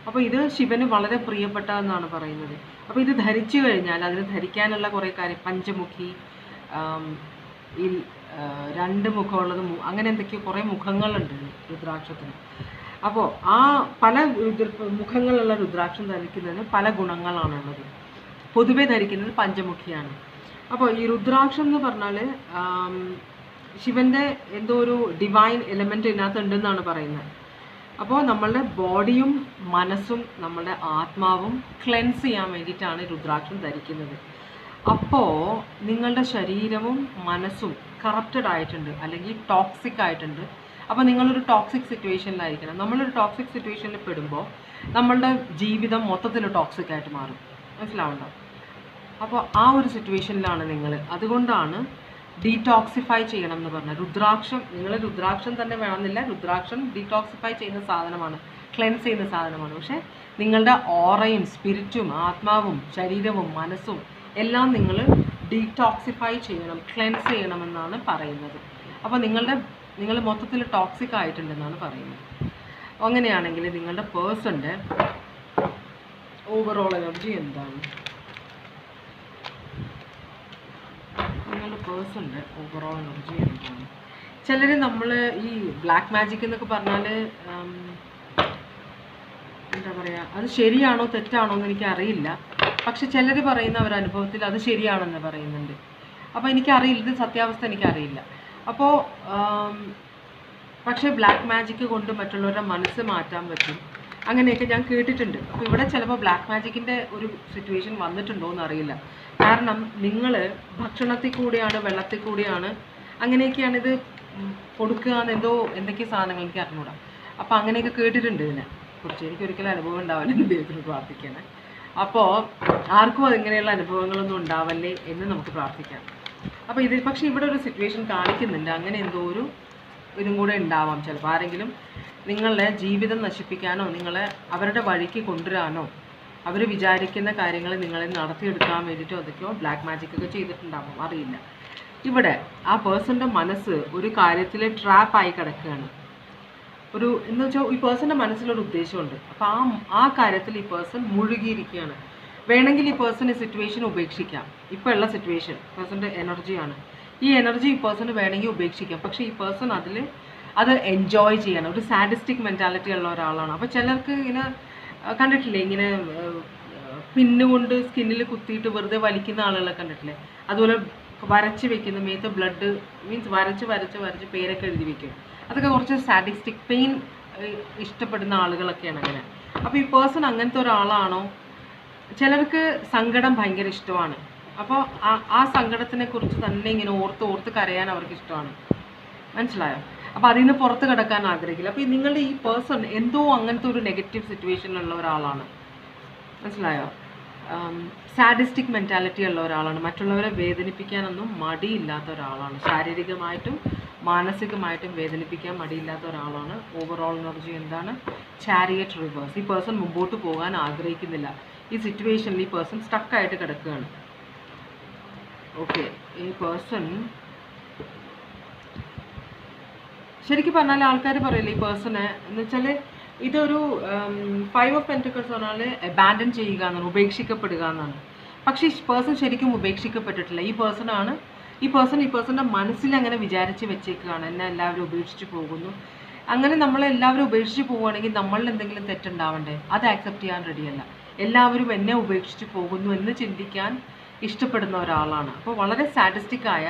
അപ്പോൾ ഇത് ശിവന് വളരെ പ്രിയപ്പെട്ടതെന്നാണ് പറയുന്നത്. അപ്പോൾ ഇത് ധരിച്ചു കഴിഞ്ഞാൽ അതിന് ധരിക്കാനുള്ള കുറേ കാര്യം, പഞ്ചമുഖി, ഈ രണ്ട് മുഖമുള്ളത്, അങ്ങനെ എന്തൊക്കെയോ കുറേ മുഖങ്ങളുണ്ട് രുദ്രാക്ഷത്തിന്. അപ്പോൾ ആ പല മുഖങ്ങളുള്ള രുദ്രാക്ഷം ധരിക്കുന്നതിന് പല ഗുണങ്ങളാണുള്ളത്. പൊതുവെ ധരിക്കുന്നത് പഞ്ചമുഖിയാണ്. അപ്പോൾ ഈ രുദ്രാക്ഷം എന്ന് പറഞ്ഞാൽ ശിവൻ്റെ എന്തോ ഒരു ഡിവൈൻ എലമെൻ്റ് ഇതിനകത്ത് ഉണ്ടെന്നാണ് പറയുന്നത്. അപ്പോൾ നമ്മളുടെ ബോഡിയും മനസ്സും നമ്മളുടെ ആത്മാവും ക്ലെൻസ് ചെയ്യാൻ വേണ്ടിയിട്ടാണ് രുദ്രാക്ഷം ധരിക്കുന്നത്. അപ്പോൾ നിങ്ങളുടെ ശരീരവും മനസ്സും കറപ്റ്റഡ് ആയിട്ടുണ്ട് അല്ലെങ്കിൽ ടോക്സിക് ആയിട്ടുണ്ട്. അപ്പോൾ നിങ്ങളൊരു ടോക്സിക് സിറ്റുവേഷനിലായിരിക്കണം. നമ്മളൊരു ടോക്സിക് സിറ്റുവേഷനിൽ പെടുമ്പോൾ നമ്മളുടെ ജീവിതം മൊത്തത്തിൽ ടോക്സിക് ആയിട്ട് മാറും, മനസ്സിലാവുണ്ടോ? അപ്പോൾ ആ ഒരു സിറ്റുവേഷനിലാണ് നിങ്ങൾ. അതുകൊണ്ടാണ് ഡീടോക്സിഫൈ ചെയ്യണം എന്ന് പറഞ്ഞത്. രുദ്രാക്ഷം, നിങ്ങൾ രുദ്രാക്ഷം തന്നെ വേണമെന്നില്ല, രുദ്രാക്ഷം ഡീടോക്സിഫൈ ചെയ്യുന്ന സാധനമാണ്, ക്ലെൻസ് ചെയ്യുന്ന സാധനമാണ്. പക്ഷേ നിങ്ങളുടെ ഓറയും സ്പിരിറ്റും ആത്മാവും ശരീരവും മനസ്സും എല്ലാം നിങ്ങൾ ഡീടോക്സിഫൈ ചെയ്യണം, ക്ലെൻസ് ചെയ്യണമെന്നാണ് പറയുന്നത്. അപ്പോൾ നിങ്ങൾ മൊത്തത്തിൽ ടോക്സിക് ആയിട്ടുണ്ടെന്നാണ് പറയുന്നത്. അങ്ങനെയാണെങ്കിൽ നിങ്ങളുടെ പേഴ്സൻ്റെ ഓവറോൾ എനർജി എന്താണ്? നിങ്ങളുടെ പേഴ്സൻ്റെ ഓവറോൾ എനർജി എന്താണ്? ചിലർ നമ്മൾ ഈ ബ്ലാക്ക് മാജിക് എന്നൊക്കെ പറഞ്ഞാൽ എന്താ പറയുക, അത് ശരിയാണോ തെറ്റാണോ എന്ന് എനിക്കറിയില്ല. പക്ഷെ ചിലർ പറയുന്ന ഒരനുഭവത്തിൽ അത് ശരിയാണെന്ന് പറയുന്നുണ്ട്. അപ്പോൾ എനിക്കറിയില്ല, ഇത് സത്യാവസ്ഥ എനിക്കറിയില്ല. അപ്പോൾ പക്ഷേ ബ്ലാക്ക് മാജിക് കൊണ്ട് മറ്റുള്ളവരുടെ മനസ്സ് മാറ്റാൻ പറ്റും, അങ്ങനെയൊക്കെ ഞാൻ കേട്ടിട്ടുണ്ട്. അപ്പോൾ ഇവിടെ ചിലപ്പോൾ ബ്ലാക്ക് മാജിക്കിൻ്റെ ഒരു സിറ്റുവേഷൻ വന്നിട്ടുണ്ടോ എന്നറിയില്ല. കാരണം നിങ്ങൾ ഭക്ഷണത്തിൽ കൂടിയാണ്, വെള്ളത്തിൽ കൂടിയാണ്, അങ്ങനെയൊക്കെയാണ് ഇത് കൊടുക്കുക എന്നെന്തോ എന്തൊക്കെയോ സാധനങ്ങൾ എനിക്ക് അറിഞ്ഞൂടാ. അപ്പോൾ അങ്ങനെയൊക്കെ കേട്ടിട്ടുണ്ട് ഇതിനെ കുറിച്ച്. എനിക്കൊരിക്കലും അനുഭവം ഉണ്ടാവില്ലെന്ന് ദൈവത്തിന് പ്രാർത്ഥിക്കണം. അപ്പോൾ ആർക്കും അതിങ്ങനെയുള്ള അനുഭവങ്ങളൊന്നും ഉണ്ടാവല്ലേ എന്ന് നമുക്ക് പ്രാർത്ഥിക്കാം. അപ്പോൾ ഇത് പക്ഷേ ഇവിടെ ഒരു സിറ്റുവേഷൻ കാണിക്കുന്നുണ്ട്, അങ്ങനെ എന്തോ ഒരു ഇതും കൂടെ ഉണ്ടാവാം. ചിലപ്പോൾ ആരെങ്കിലും നിങ്ങളുടെ ജീവിതം നശിപ്പിക്കാനോ നിങ്ങളെ അവരുടെ വഴിക്ക് കൊണ്ടുവരാനോ അവർ വിചാരിക്കുന്ന കാര്യങ്ങൾ നിങ്ങളെ നടത്തിയെടുക്കാൻ വേണ്ടിയിട്ടോ അതൊക്കെയോ ബ്ലാക്ക് മാജിക്കൊക്കെ ചെയ്തിട്ടുണ്ടാവും, അറിയില്ല. ഇവിടെ ആ പേഴ്സൻ്റെ മനസ്സ് ഒരു കാര്യത്തിൽ ട്രാപ്പായി കിടക്കുകയാണ്. എന്ന് വെച്ചാൽ ഈ പേഴ്സൻ്റെ മനസ്സിലൊരു ഉദ്ദേശമുണ്ട്. അപ്പോൾ ആ കാര്യത്തിൽ ഈ പേഴ്സൺ മുഴുകിയിരിക്കുകയാണ്. വേണമെങ്കിൽ ഈ പേഴ്സൺ ഈ സിറ്റുവേഷൻ ഉപേക്ഷിക്കാം. ഇപ്പോൾ ഉള്ള സിറ്റുവേഷൻ പേഴ്സൻ്റെ എനർജിയാണ്. ഈ എനർജി ഈ പേഴ്സണ് വേണമെങ്കിൽ ഉപേക്ഷിക്കാം. പക്ഷേ ഈ പേഴ്സൺ അത് എൻജോയ് ചെയ്യണം. ഒരു സാഡിസ്റ്റിക് മെൻറ്റാലിറ്റി ഉള്ള ഒരാളാണ്. അപ്പോൾ ചിലർക്ക് ഇങ്ങനെ കണ്ടിട്ടില്ലേ, ഇങ്ങനെ പിന്നുകൊണ്ട് സ്കിന്നിൽ കുത്തിയിട്ട് വെറുതെ വലിക്കുന്ന ആളുകളെ കണ്ടിട്ടില്ലേ? അതുപോലെ വരച്ച് വെക്കുന്ന മേത്ത് ബ്ലഡ് മീൻസ് വരച്ച് പേരൊക്കെ എഴുതി വെക്കും. അതൊക്കെ കുറച്ച് സാഡിസ്റ്റിക് പെയിൻ ഇഷ്ടപ്പെടുന്ന ആളുകളൊക്കെയാണ് അങ്ങനെ. അപ്പോൾ ഈ പേഴ്സൺ അങ്ങനത്തെ ഒരാളാണോ? ചിലർക്ക് സങ്കടം ഭയങ്കര ഇഷ്ടമാണ്. അപ്പോൾ ആ സങ്കടത്തിനെ കുറിച്ച് തന്നെ ഇങ്ങനെ ഓർത്ത് കരയാൻ അവർക്ക് ഇഷ്ടമാണ്, മനസ്സിലായോ? അപ്പോൾ അതിൽ നിന്ന് പുറത്ത് കിടക്കാൻ ആഗ്രഹിക്കില്ല. അപ്പോൾ നിങ്ങളുടെ ഈ പേഴ്സൺ എന്തോ അങ്ങനത്തെ ഒരു നെഗറ്റീവ് സിറ്റുവേഷനിലുള്ള ഒരാളാണ്, മനസ്സിലായോ? സാഡിസ്റ്റിക് മെൻറ്റാലിറ്റി ഉള്ള ഒരാളാണ്. മറ്റുള്ളവരെ വേദനിപ്പിക്കാനൊന്നും മടിയില്ലാത്ത ഒരാളാണ്. ശാരീരികമായിട്ടും മാനസികമായിട്ടും വേദനിപ്പിക്കാൻ മടിയില്ലാത്ത ഒരാളാണ്. ഓവറോൾ എനർജി എന്താണ്? Chariot reverse. ഈ പേഴ്സൺ മുമ്പോട്ട് പോകാൻ ആഗ്രഹിക്കുന്നില്ല. ഈ സിറ്റുവേഷനിൽ ഈ പേഴ്സൺ സ്റ്റക്കായിട്ട് കിടക്കുകയാണ്. ഓക്കെ, ഈ പേഴ്സൺ ശരിക്കും പറഞ്ഞാൽ ആൾക്കാർ പറയില്ല ഈ പേഴ്സണ് എന്ന് വെച്ചാൽ ഇതൊരു 5 ഓഫ് പെൻറ്റക്കിൾസ് പറഞ്ഞാൽ അബാൻഡൻ ചെയ്യുക എന്നാണ്, ഉപേക്ഷിക്കപ്പെടുക എന്നാണ്. പക്ഷേ ഈ പേഴ്സൺ ശരിക്കും ഉപേക്ഷിക്കപ്പെട്ടിട്ടില്ല. ഈ പേഴ്സൻ്റെ മനസ്സിൽ അങ്ങനെ വിചാരിച്ച് വെച്ചേക്കുകയാണ്, എന്നെ എല്ലാവരും ഉപേക്ഷിച്ച് പോകുന്നു. അങ്ങനെ നമ്മളെല്ലാവരും ഉപേക്ഷിച്ച് പോവുകയാണെങ്കിൽ നമ്മളിൽ എന്തെങ്കിലും തെറ്റുണ്ടാവണ്ടേ? അത് ആക്സെപ്റ്റ് ചെയ്യാൻ റെഡിയല്ല. എല്ലാവരും എന്നെ ഉപേക്ഷിച്ച് പോകുന്നു എന്ന് ചിന്തിക്കാൻ ഇഷ്ടപ്പെടുന്ന ഒരാളാണ്. അപ്പോൾ വളരെ സാഡിസ്റ്റിക് ആയ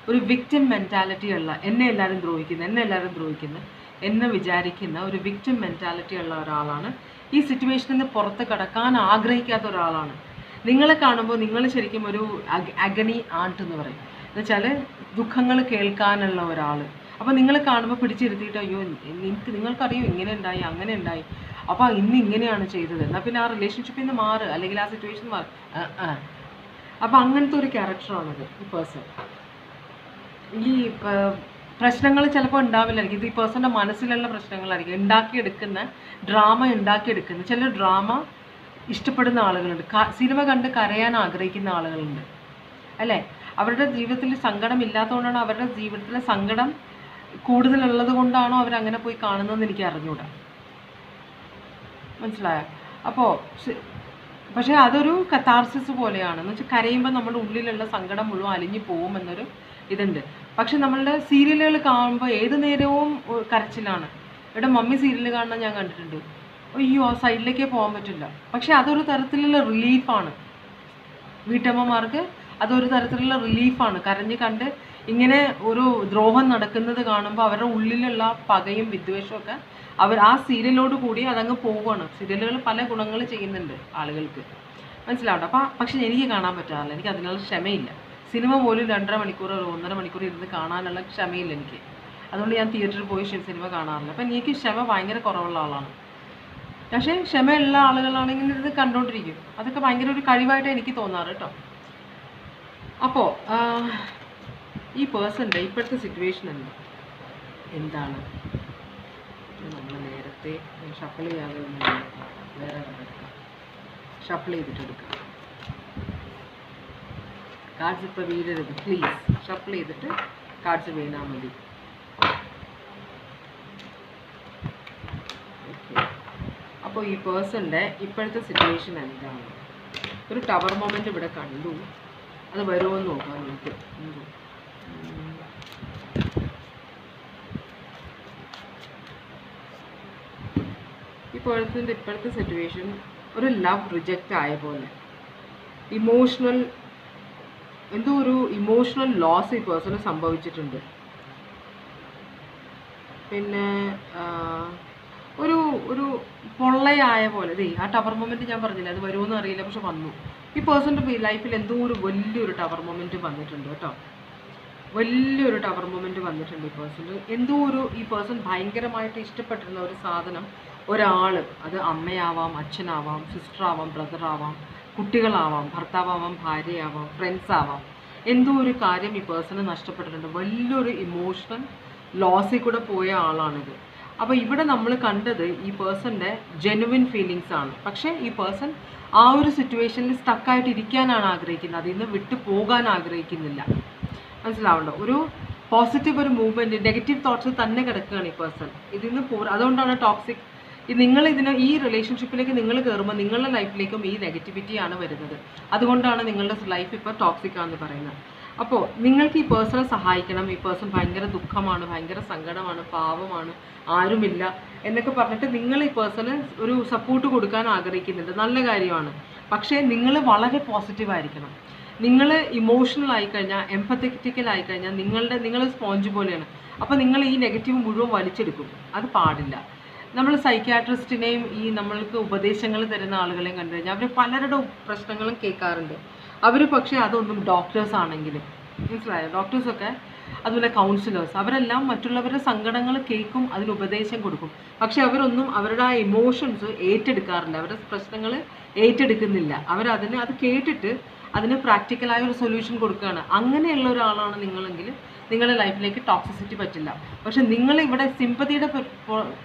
ഒരു വിക്ടിം മെൻറ്റാലിറ്റി ഉള്ള, എന്നെ എല്ലാവരും ദ്രോഹിക്കുന്നു എന്ന് വിചാരിക്കുന്ന ഒരു വിക്ടിം മെൻറ്റാലിറ്റി ഉള്ള ഒരാളാണ്. ഈ സിറ്റുവേഷനിൽ നിന്ന് പുറത്ത് കടക്കാൻ ആഗ്രഹിക്കാത്ത ഒരാളാണ്. നിങ്ങളെ കാണുമ്പോൾ നിങ്ങൾ ശരിക്കും ഒരു അഗണി ആണ്ട് എന്ന് പറയും, എന്നുവെച്ചാൽ ദുഃഖങ്ങൾ കേൾക്കാനുള്ള ഒരാൾ. അപ്പോൾ നിങ്ങൾ കാണുമ്പോൾ പിടിച്ചിരുത്തിയിട്ട് അയ്യോ നിങ്ങൾക്കറിയോ ഇങ്ങനെ ഉണ്ടായി അങ്ങനെ ഉണ്ടായി, അപ്പോൾ ഇന്ന് ഇങ്ങനെയാണ് ചെയ്തത്, എന്നാൽ പിന്നെ ആ റിലേഷൻഷിപ്പിൽ നിന്ന് മാറ്, അല്ലെങ്കിൽ ആ സിറ്റുവേഷൻ മാറ്. അപ്പോൾ അങ്ങനത്തെ ഒരു ക്യാരക്ടറാണത് ഈ പേഴ്സൺ. ഈ പ്രശ്നങ്ങൾ ചിലപ്പോൾ ഉണ്ടാവില്ലായിരിക്കും. ഇത് ഈ പേഴ്സൻ്റെ മനസ്സിലുള്ള പ്രശ്നങ്ങളായിരിക്കും. ഡ്രാമ ഉണ്ടാക്കിയെടുക്കുന്ന ചില ഡ്രാമ ഇഷ്ടപ്പെടുന്ന ആളുകളുണ്ട്. സിനിമ കണ്ട് കരയാൻ ആഗ്രഹിക്കുന്ന ആളുകളുണ്ട് അല്ലേ? അവരുടെ ജീവിതത്തിൽ സങ്കടം ഇല്ലാത്തതുകൊണ്ടാണോ, അവരുടെ ജീവിതത്തിലെ സങ്കടം കൂടുതലുള്ളത് കൊണ്ടാണോ അവരങ്ങനെ പോയി കാണുന്നതെന്ന് എനിക്ക് അറിഞ്ഞൂടാ. മനസ്സിലായോ? അപ്പോൾ പക്ഷേ അതൊരു കത്താർസിസ് പോലെയാണ്. എന്ന് വെച്ചാൽ കരയുമ്പോൾ നമ്മുടെ ഉള്ളിലുള്ള സങ്കടം മുഴുവൻ അലിഞ്ഞു പോകുമെന്നൊരു ഇതുണ്ട്. പക്ഷെ നമ്മളുടെ സീരിയലുകൾ കാണുമ്പോൾ ഏത് നേരവും കരച്ചിലാണ്. ഇവിടെ മമ്മി സീരിയൽ കാണുന്ന ഞാൻ കണ്ടിട്ടുണ്ട്. അയ്യോ ആ സൈഡിലേക്കേ പോകാൻ പറ്റില്ല. പക്ഷെ അതൊരു തരത്തിലുള്ള റിലീഫാണ് വീട്ടമ്മമാർക്ക്. അതൊരു തരത്തിലുള്ള റിലീഫാണ്. കരഞ്ഞ് കണ്ട് ഇങ്ങനെ ഒരു ദ്രോഹം നടക്കുന്നത് കാണുമ്പോൾ അവരുടെ ഉള്ളിലുള്ള പകയും വിദ്വേഷവും ഒക്കെ ആ സീരിയലോട് കൂടി അതങ്ങ് പോവുകയാണ്. സീരിയലുകൾ പല ഗുണങ്ങൾ ചെയ്യുന്നുണ്ട് ആളുകൾക്ക്, മനസ്സിലാവട്ടെ. പക്ഷെ എനിക്ക് കാണാൻ പറ്റാറില്ല. എനിക്ക് അതിനുള്ള ക്ഷമയില്ല. സിനിമ പോലും 2.5 മണിക്കൂർ 1.5 മണിക്കൂർ ഇരുന്ന് കാണാനുള്ള ക്ഷമയില്ല എനിക്ക്. അതുകൊണ്ട് ഞാൻ തിയേറ്ററിൽ പോയി സിനിമ കാണാറില്ല. അപ്പം എനിക്ക് ക്ഷമ ഭയങ്കര കുറവുള്ള ആളാണ്. പക്ഷേ ക്ഷമയുള്ള ആളുകളാണെങ്കിൽ ഇത് കണ്ടുകൊണ്ടിരിക്കും. അതൊക്കെ ഭയങ്കര ഒരു കഴിവായിട്ട് എനിക്ക് തോന്നാറ് കേട്ടോ. അപ്പോൾ ഈ പേഴ്സൻ്റെ ഇപ്പോഴത്തെ സിറ്റുവേഷൻ എന്താണ്? നമ്മൾ നേരത്തെ ഷഫിൾ ചെയ്യാതെ വേറെ എടുക്കാം, ഷഫിൾ ചെയ്തിട്ടെടുക്കാം. കാർഡ്സ് ഇപ്പോൾ വീഴരുത് പ്ലീസ്. ഷഫിൾ ചെയ്തിട്ട് കാർഡ്സ് വീണാൽ മതി. ഓക്കെ, അപ്പോൾ ഈ പേഴ്സൻ്റെ ഇപ്പോഴത്തെ സിറ്റുവേഷൻ എന്താണ്? ഒരു ടവർ മൊമെൻ്റ് ഇവിടെ കണ്ടു. അത് വരുമോ എന്ന് നോക്കാം നമുക്ക്. ഈ പേഴ്സൻ്റെ ഇപ്പോഴത്തെ സിറ്റുവേഷൻ ഒരു ലവ് റിജക്റ്റ് ആയ പോലെ, എന്തോ ഒരു ഇമോഷണൽ ലോസ് ഈ പേഴ്സണ് സംഭവിച്ചിട്ടുണ്ട്. പിന്നെ ഒരു ഒരു പൊള്ളയായ പോലെ ആ ടവർ മൊമെൻറ്റ് ഞാൻ പറഞ്ഞില്ല, അത് വരുമെന്ന് അറിയില്ല, പക്ഷെ വന്നു. ഈ പേഴ്സൻ്റെ ലൈഫിൽ എന്തോ ഒരു വലിയൊരു ടവർ മൊമെൻറ്റ് വന്നിട്ടുണ്ട് കേട്ടോ. വലിയൊരു ടവർ മൊമെൻറ്റ് വന്നിട്ടുണ്ട് ഈ പേഴ്സൺ. ഈ പേഴ്സൺ ഭയങ്കരമായിട്ട് ഇഷ്ടപ്പെട്ടിരുന്ന ഒരു സാധനം, ഒരാൾ, അത് അമ്മയാവാം, അച്ഛനാവാം, സിസ്റ്ററാവാം, ബ്രദറാവാം, കുട്ടികളാവാം, ഭർത്താവാം, ഭാര്യയാവാം, ഫ്രണ്ട്സ് ആവാം, എന്തോ ഒരു കാര്യം ഈ പേഴ്സണ് നഷ്ടപ്പെട്ടിട്ടുണ്ട്. വലിയൊരു ഇമോഷണൽ ലോസിൽ കൂടെ പോയ ആളാണിത്. അപ്പോൾ ഇവിടെ നമ്മൾ കണ്ടത് ഈ പേഴ്സൻ്റെ ജെനുവിൻ ഫീലിങ്സ് ആണ്. പക്ഷേ ഈ പേഴ്സൺ ആ ഒരു സിറ്റുവേഷനിൽ സ്റ്റക്കായിട്ട് ഇരിക്കാനാണ് ആഗ്രഹിക്കുന്നത്, അതിൽ നിന്ന് വിട്ടു പോകാൻ ആഗ്രഹിക്കുന്നില്ല. മനസ്സിലാവണ്ടോ? ഒരു പോസിറ്റീവ് ഒരു മൂവ്മെൻറ്റ്, നെഗറ്റീവ് തോട്ട്സ് തന്നെ കിടക്കുകയാണ് ഈ പേഴ്സൺ. ഇതിൽ നിന്ന് അതുകൊണ്ടാണ് ടോക്സിക്. ഈ റിലേഷൻഷിപ്പിലേക്ക് നിങ്ങൾ കയറുമ്പോൾ നിങ്ങളുടെ ലൈഫിലേക്കും ഈ നെഗറ്റിവിറ്റിയാണ് വരുന്നത്. അതുകൊണ്ടാണ് നിങ്ങളുടെ ലൈഫ് ഇപ്പോൾ ടോക്സിക് ആണെന്ന് പറയുന്നത്. അപ്പോൾ നിങ്ങൾക്ക് ഈ പേഴ്സണെ സഹായിക്കണം. ഈ പേഴ്സൺ ഭയങ്കര ദുഃഖമാണ്, ഭയങ്കര സങ്കടമാണ്, പാവമാണ്, ആരുമില്ല എന്നൊക്കെ പറഞ്ഞിട്ട് നിങ്ങൾ ഈ പേഴ്സണ് ഒരു സപ്പോർട്ട് കൊടുക്കാൻ ആഗ്രഹിക്കുന്നുണ്ട്. നല്ല കാര്യമാണ്. പക്ഷേ നിങ്ങൾ വളരെ പോസിറ്റീവായിരിക്കണം. നിങ്ങൾ ഇമോഷണൽ ആയിക്കഴിഞ്ഞാൽ, എംപത്തറ്റിക്കൽ ആയിക്കഴിഞ്ഞാൽ നിങ്ങൾ സ്പോഞ്ച് പോലെയാണ്. അപ്പോൾ നിങ്ങൾ ഈ നെഗറ്റീവ് മുഴുവൻ വലിച്ചെടുക്കും. അത് പാടില്ല. നമ്മൾ സൈക്യാട്രിസ്റ്റിനെയും നമ്മൾക്ക് ഉപദേശങ്ങൾ തരുന്ന ആളുകളെയും കണ്ടു കഴിഞ്ഞാൽ അവർ പലരുടെ പ്രശ്നങ്ങളും കേൾക്കാറുണ്ട്. അവർ പക്ഷേ അതൊന്നും ഡോക്ടേഴ്സ് ആണെങ്കിലും, മനസ്സിലായോ? ഡോക്ടേഴ്സൊക്കെ അതുപോലെ കൗൺസിലേഴ്സ്, അവരെല്ലാം മറ്റുള്ളവരുടെ സങ്കടങ്ങൾ കേൾക്കും, അതിന് ഉപദേശം കൊടുക്കും. പക്ഷെ അവരൊന്നും അവരുടെ ആ ഇമോഷൻസ് ഏറ്റെടുക്കാറില്ല, അവരുടെ പ്രശ്നങ്ങൾ ഏറ്റെടുക്കുന്നില്ല. അത് കേട്ടിട്ട് അതിന് പ്രാക്ടിക്കലായ ഒരു സൊല്യൂഷൻ കൊടുക്കുകയാണ്. അങ്ങനെയുള്ള ഒരാളാണ് നിങ്ങളെങ്കിൽ നിങ്ങളുടെ ലൈഫിലേക്ക് ടോക്സിസിറ്റി പറ്റില്ല. പക്ഷെ നിങ്ങൾ ഇവിടെ സിമ്പതിയുടെ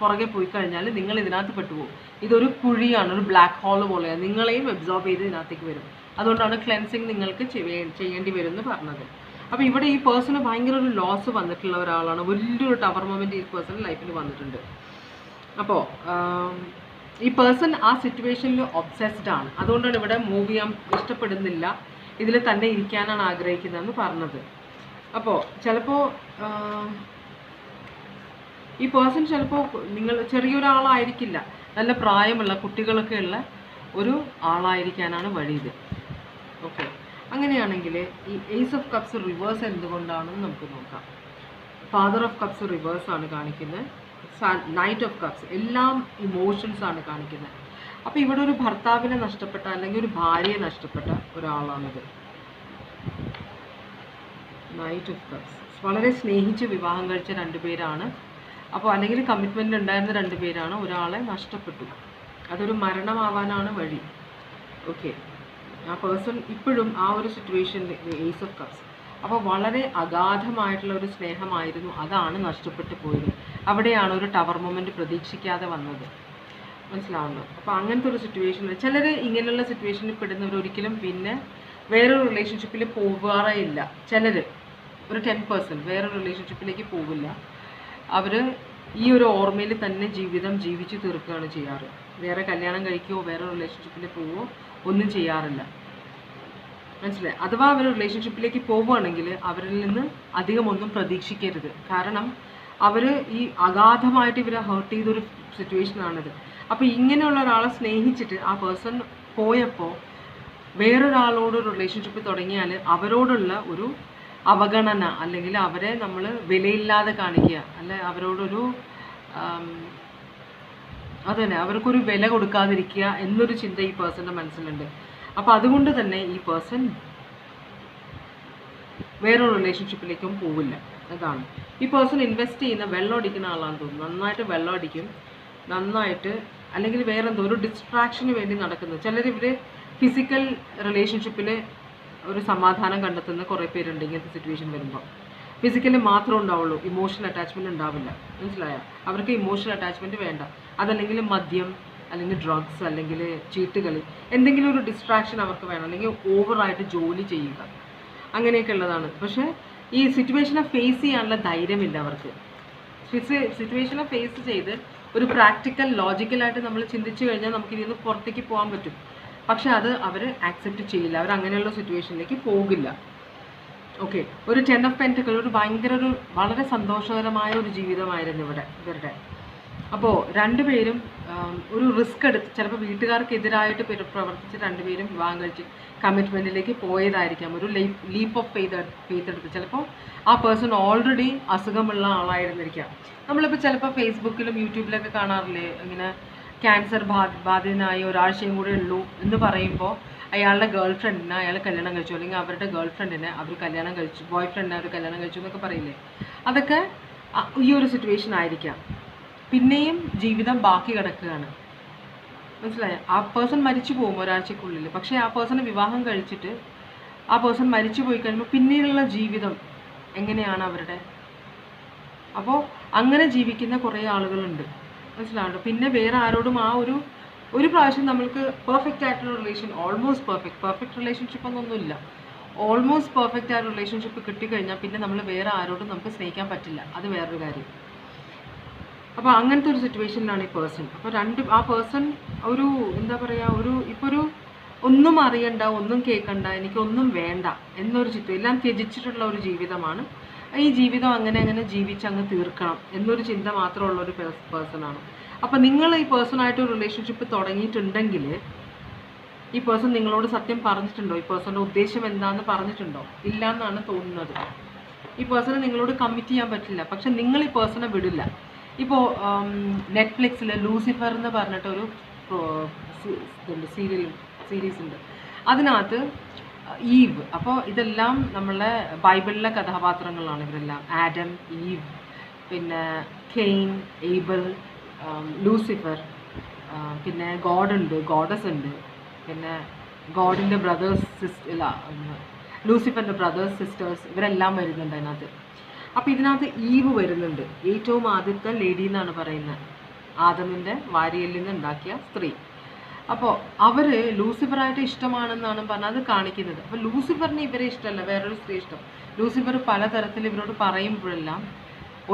പുറകെ പോയി കഴിഞ്ഞാൽ നിങ്ങൾ ഇതിനകത്ത് പെട്ടുപോകും. ഇതൊരു കുഴിയാണ്, ഒരു ബ്ലാക്ക് ഹോൾ പോലെയാണ്, നിങ്ങളെയും അബ്സോർബ് ചെയ്ത് ഇതിനകത്തേക്ക് വരും. അതുകൊണ്ടാണ് ക്ലെൻസിങ് നിങ്ങൾക്ക് ചെയ്യേണ്ടി വരും എന്ന് പറഞ്ഞത്. അപ്പോൾ ഇവിടെ ഈ പേഴ്സണ് ഭയങ്കര ഒരു ലോസ് വന്നിട്ടുള്ള ഒരാളാണ്. വലിയൊരു ടവർ മൊമെൻറ്റ് ഈ പേഴ്സൺ ലൈഫിൽ വന്നിട്ടുണ്ട്. അപ്പോൾ ഈ പേഴ്സൺ ആ സിറ്റുവേഷനിൽ ഒബ്സെസ്ഡ് ആണ്. അതുകൊണ്ടാണ് ഇവിടെ മൂവ് ചെയ്യാൻ ഇഷ്ടപ്പെടുന്നില്ല, ഇതിൽ തന്നെ ഇരിക്കാനാണ് ആഗ്രഹിക്കുന്നതെന്ന് പറഞ്ഞത്. അപ്പോൾ ചിലപ്പോൾ ഈ പേഴ്സൺ ചിലപ്പോൾ നിങ്ങൾ ചെറിയൊരാളായിരിക്കില്ല, നല്ല പ്രായമുള്ള കുട്ടികളൊക്കെ ഉള്ള ഒരു ആളായിരിക്കാനാണ് വഴി ഇത്. ഓക്കെ, അങ്ങനെയാണെങ്കിൽ ഈ ഏസ് ഓഫ് കപ്സ് റിവേഴ്സ് എന്തുകൊണ്ടാണെന്ന് നമുക്ക് നോക്കാം. ഫാദർ ഓഫ് കപ്സ് റിവേഴ്സ് ആണ് കാണിക്കുന്നത്. നൈറ്റ് ഓഫ് കപ്സ് എല്ലാം ഇമോഷൻസ് ആണ് കാണിക്കുന്നത്. അപ്പോൾ ഇവിടെ ഒരു ഭർത്താവിനെ നഷ്ടപ്പെട്ട അല്ലെങ്കിൽ ഒരു ഭാര്യയെ നഷ്ടപ്പെട്ട ഒരാളാണിത്. നൈറ്റ് ഓഫ് കപ്സ് വളരെ സ്നേഹിച്ച് വിവാഹം കഴിച്ച രണ്ടുപേരാണ്. അപ്പോൾ അല്ലെങ്കിൽ കമ്മിറ്റ്മെൻ്റ് ഉണ്ടായിരുന്ന രണ്ടുപേരാണ്, ഒരാളെ നഷ്ടപ്പെട്ടു. അതൊരു മരണമാവാനാണ് വഴി. ഓക്കെ, ആ പേഴ്സൺ ഇപ്പോഴും ആ ഒരു സിറ്റുവേഷനിൽ ഏസ് ഓഫ് കപ്സ്. അപ്പോൾ വളരെ അഗാധമായിട്ടുള്ള ഒരു സ്നേഹമായിരുന്നു, അതാണ് നഷ്ടപ്പെട്ടു പോയത്. അവിടെയാണ് ഒരു ടവർ മൊമെൻറ്റ് പ്രതീക്ഷിക്കാതെ വന്നത്. മനസ്സിലാവുന്നു? അപ്പോൾ അങ്ങനത്തെ ഒരു സിറ്റുവേഷനിൽ ചിലർ ഇങ്ങനെയുള്ള സിറ്റുവേഷനിൽ പെടുന്നവർ ഒരിക്കലും പിന്നെ വേറൊരു റിലേഷൻഷിപ്പിൽ പോകാറേ ഇല്ല. ചിലർ ഒരു 10% വേറൊരു റിലേഷൻഷിപ്പിലേക്ക് പോവില്ല. അവർ ഈ ഒരു ഓർമ്മയിൽ തന്നെ ജീവിതം ജീവിച്ചു തീർക്കുകയാണ് ചെയ്യാറ്. വേറെ കല്യാണം കഴിക്കുകയോ വേറെ റിലേഷൻഷിപ്പിൽ പോവുകയോ ഒന്നും ചെയ്യാറില്ല. മനസ്സിലായി? അഥവാ അവർ റിലേഷൻഷിപ്പിലേക്ക് പോവുകയാണെങ്കിൽ അവരിൽ നിന്ന് അധികം ഒന്നും പ്രതീക്ഷിക്കരുത്. കാരണം അവർ ഈ അഗാധമായിട്ട് ഇവരെ ഹേർട്ട് ചെയ്തൊരു സിറ്റുവേഷനാണിത്. അപ്പോൾ ഇങ്ങനെയുള്ള ഒരാളെ സ്നേഹിച്ചിട്ട് ആ പേഴ്സൺ പോയപ്പോൾ വേറൊരാളോട് റിലേഷൻഷിപ്പ് തുടങ്ങിയാൽ അവരോടുള്ള ഒരു അവഗണന, അല്ലെങ്കിൽ അവരെ നമ്മൾ വിലയില്ലാതെ കാണിക്കുക, അല്ലെ അവരോടൊരു അതുതന്നെ അവർക്കൊരു വില കൊടുക്കാതിരിക്കുക എന്നൊരു ചിന്ത ഈ പേഴ്സൻ്റെ മനസ്സിലുണ്ട്. അപ്പോൾ അതുകൊണ്ട് തന്നെ ഈ പേഴ്സൺ വേറൊരു റിലേഷൻഷിപ്പിലേക്കും പോവില്ല. അതാണ് ഈ പേഴ്സൺ ഇൻവെസ്റ്റ് ചെയ്യുന്ന വെള്ളം അടിക്കുന്ന ആളാണെന്ന് തോന്നുന്നു. നന്നായിട്ട് വെള്ളം അടിക്കും, നന്നായിട്ട്, അല്ലെങ്കിൽ വേറെ എന്തോ ഒരു ഡിസ്ട്രാക്ഷന് വേണ്ടി നടക്കുന്നത്. ചിലർ ഇവർ ഫിസിക്കൽ റിലേഷൻഷിപ്പിൽ ഒരു സമാധാനം കണ്ടെത്തുന്ന കുറേ പേരുണ്ട്. ഇങ്ങനത്തെ സിറ്റുവേഷൻ വരുമ്പോൾ ഫിസിക്കലി മാത്രമേ ഉണ്ടാവുള്ളൂ, ഇമോഷണൽ അറ്റാച്ച്മെൻറ്റ് ഉണ്ടാവില്ല. മനസ്സിലായോ? അവർക്ക് ഇമോഷണൽ അറ്റാച്ച്മെൻറ്റ് വേണ്ട. അതല്ലെങ്കിൽ മദ്യം, അല്ലെങ്കിൽ ഡ്രഗ്സ്, അല്ലെങ്കിൽ ചീട്ടുകളി, എന്തെങ്കിലും ഒരു ഡിസ്ട്രാക്ഷൻ അവർക്ക് വേണം, അല്ലെങ്കിൽ ഓവറായിട്ട് ജോലി ചെയ്യുക, അങ്ങനെയൊക്കെ ഉള്ളതാണ്. പക്ഷേ ഈ സിറ്റുവേഷനെ ഫേസ് ചെയ്യാനുള്ള ധൈര്യമില്ല അവർക്ക്. സിറ്റുവേഷനെ ഫേസ് ചെയ്ത് ഒരു പ്രാക്ടിക്കൽ ലോജിക്കലായിട്ട് നമ്മൾ ചിന്തിച്ചു കഴിഞ്ഞാൽ നമുക്ക് ഇതിൽ നിന്ന് പുറത്തേക്ക് പോകാൻ പറ്റും. പക്ഷെ അത് അവർ ആക്സെപ്റ്റ് ചെയ്യില്ല, അവർ അങ്ങനെയുള്ള സിറ്റുവേഷനിലേക്ക് പോകില്ല. ഓക്കെ, ഒരു 10 of Pentacles ഒരു ഭയങ്കര ഒരു വളരെ സന്തോഷകരമായ ഒരു ജീവിതമായിരുന്നു ഇവരുടെ. അപ്പോൾ രണ്ടുപേരും ഒരു റിസ്ക് എടുത്ത്, ചിലപ്പോൾ വീട്ടുകാർക്കെതിരായിട്ട് പ്രവർത്തിച്ച് രണ്ടുപേരും വിവാഹം കഴിച്ച് കമ്മിറ്റ്മെൻറ്റിലേക്ക് പോയതായിരിക്കാം. ഒരു ലീപ്പ് ഓഫ് ഫെയ്ത്ത് എടുത്ത്. ചിലപ്പോൾ ആ പേഴ്സൺ ഓൾറെഡി അസുഖമുള്ള ആളായിരുന്നിരിക്കാം. നമ്മളിപ്പോൾ ചിലപ്പോൾ ഫേസ്ബുക്കിലും യൂട്യൂബിലൊക്കെ കാണാറില്ലേ, ഇങ്ങനെ ക്യാൻസർ ബാധിതനായി ഒരാഴ്ചയും കൂടെ ഉള്ളൂ എന്ന് പറയുമ്പോൾ അയാളുടെ ഗേൾ ഫ്രണ്ടിനെ അയാൾ കല്യാണം കഴിച്ചു, അല്ലെങ്കിൽ അവരുടെ ഗേൾ ഫ്രണ്ടിനെ അവർ കല്യാണം കഴിച്ചു, ബോയ് ഫ്രണ്ടിനെ അവർ കല്യാണം കഴിച്ചു എന്നൊക്കെ പറയില്ലേ. അതൊക്കെ ഈ ഒരു സിറ്റുവേഷൻ ആയിരിക്കാം. പിന്നെയും ജീവിതം ബാക്കി കിടക്കുകയാണ്. മനസ്സിലായോ? ആ പേഴ്സൺ മരിച്ചു പോകും ഒരാഴ്ചക്കുള്ളിൽ. പക്ഷേ ആ പേഴ്സണെ വിവാഹം കഴിച്ചിട്ട് ആ പേഴ്സൺ മരിച്ചു പോയി കഴിയുമ്പോൾ പിന്നീടുള്ള ജീവിതം എങ്ങനെയാണ് അവരുടെ? അപ്പോൾ അങ്ങനെ ജീവിക്കുന്ന കുറേ ആളുകളുണ്ട്. മനസ്സിലാവുന്നുണ്ടോ? പിന്നെ വേറെ ആരോടും ആ ഒരു പ്രാവശ്യം നമ്മൾക്ക് പെർഫെക്റ്റ് ആയിട്ടുള്ള റിലേഷൻ, ഓൾമോസ്റ്റ് പെർഫെക്റ്റ് റിലേഷൻഷിപ്പ് ഒന്നൊന്നുമില്ല, ഓൾമോസ്റ്റ് പെർഫെക്റ്റ് ആയ റിലേഷൻഷിപ്പ് കിട്ടിക്കഴിഞ്ഞാൽ പിന്നെ നമ്മൾ വേറെ ആരോടും നമുക്ക് സ്നേഹിക്കാൻ പറ്റില്ല. അത് വേറൊരു കാര്യം. അപ്പോൾ അങ്ങനത്തെ ഒരു സിറ്റുവേഷനിലാണ് ഈ പേഴ്സൺ. അപ്പോൾ ആ പേഴ്സൺ ഒരു എന്താ പറയുക, ഇപ്പോൾ ഒന്നും അറിയണ്ട, ഒന്നും കേൾക്കണ്ട, എനിക്കൊന്നും വേണ്ട എന്നൊരു എല്ലാം ത്യജിച്ചിട്ടുള്ള ഒരു ജീവിതമാണ്. ഈ ജീവിതം അങ്ങനെ ജീവിച്ച് അങ്ങ് തീർക്കണം എന്നൊരു ചിന്ത മാത്രമുള്ള ഒരു പേഴ്സണാണ്. അപ്പോൾ നിങ്ങൾ ഈ പേഴ്സണായിട്ട് ഒരു റിലേഷൻഷിപ്പ് തുടങ്ങിയിട്ടുണ്ടെങ്കിൽ ഈ പേഴ്സൺ നിങ്ങളോട് സത്യം പറഞ്ഞിട്ടുണ്ടോ? ഈ പേഴ്സണിൻ്റെ ഉദ്ദേശം എന്താണെന്ന് പറഞ്ഞിട്ടുണ്ടോ? ഇല്ല എന്നാണ് തോന്നുന്നത്. ഈ പേഴ്സണെ നിങ്ങളോട് കമ്മിറ്റ് ചെയ്യാൻ പറ്റില്ല. പക്ഷെ നിങ്ങൾ ഈ പേഴ്സണെ വിടില്ല. ഇപ്പോൾ നെറ്റ്ഫ്ലിക്സിൽ ലൂസിഫർ എന്ന് പറഞ്ഞിട്ടൊരു സീരീസ് ഉണ്ട്. അതിനകത്ത് ഈവ്, അപ്പോൾ ഇതെല്ലാം നമ്മളെ ബൈബിളിലെ കഥാപാത്രങ്ങളാണ് ഇവരെല്ലാം. ആഡം, ഈവ്, പിന്നെ കെയിൻ, ഏബൽ, ലൂസിഫർ, പിന്നെ ഗോഡുണ്ട്, ഗോഡസ് ഉണ്ട്, പിന്നെ ഗോഡിൻ്റെ ബ്രദേഴ്സ് ലൂസിഫറിൻ്റെ ബ്രദേഴ്സ് സിസ്റ്റേഴ്സ്, ഇവരെല്ലാം വരുന്നുണ്ട് അതിനകത്ത്. അപ്പോൾ ഇതിനകത്ത് ഈവ് വരുന്നുണ്ട്. ഏറ്റവും ആദ്യത്തെ ലേഡി എന്നാണ് പറയുന്നത്, ആദമിൻ്റെ വാരിയലിൽ നിന്ന് ഉണ്ടാക്കിയ സ്ത്രീ. അപ്പോൾ അവർ ലൂസിഫറായിട്ട് ഇഷ്ടമാണെന്നാണ് പറഞ്ഞത്, അത് കാണിക്കുന്നത്. അപ്പോൾ ലൂസിഫറിന് ഇവരെ ഇഷ്ടമല്ല, വേറൊരു സ്ത്രീ ഇഷ്ടം. ലൂസിഫർ പലതരത്തിൽ ഇവരോട് പറയുമ്പോഴെല്ലാം,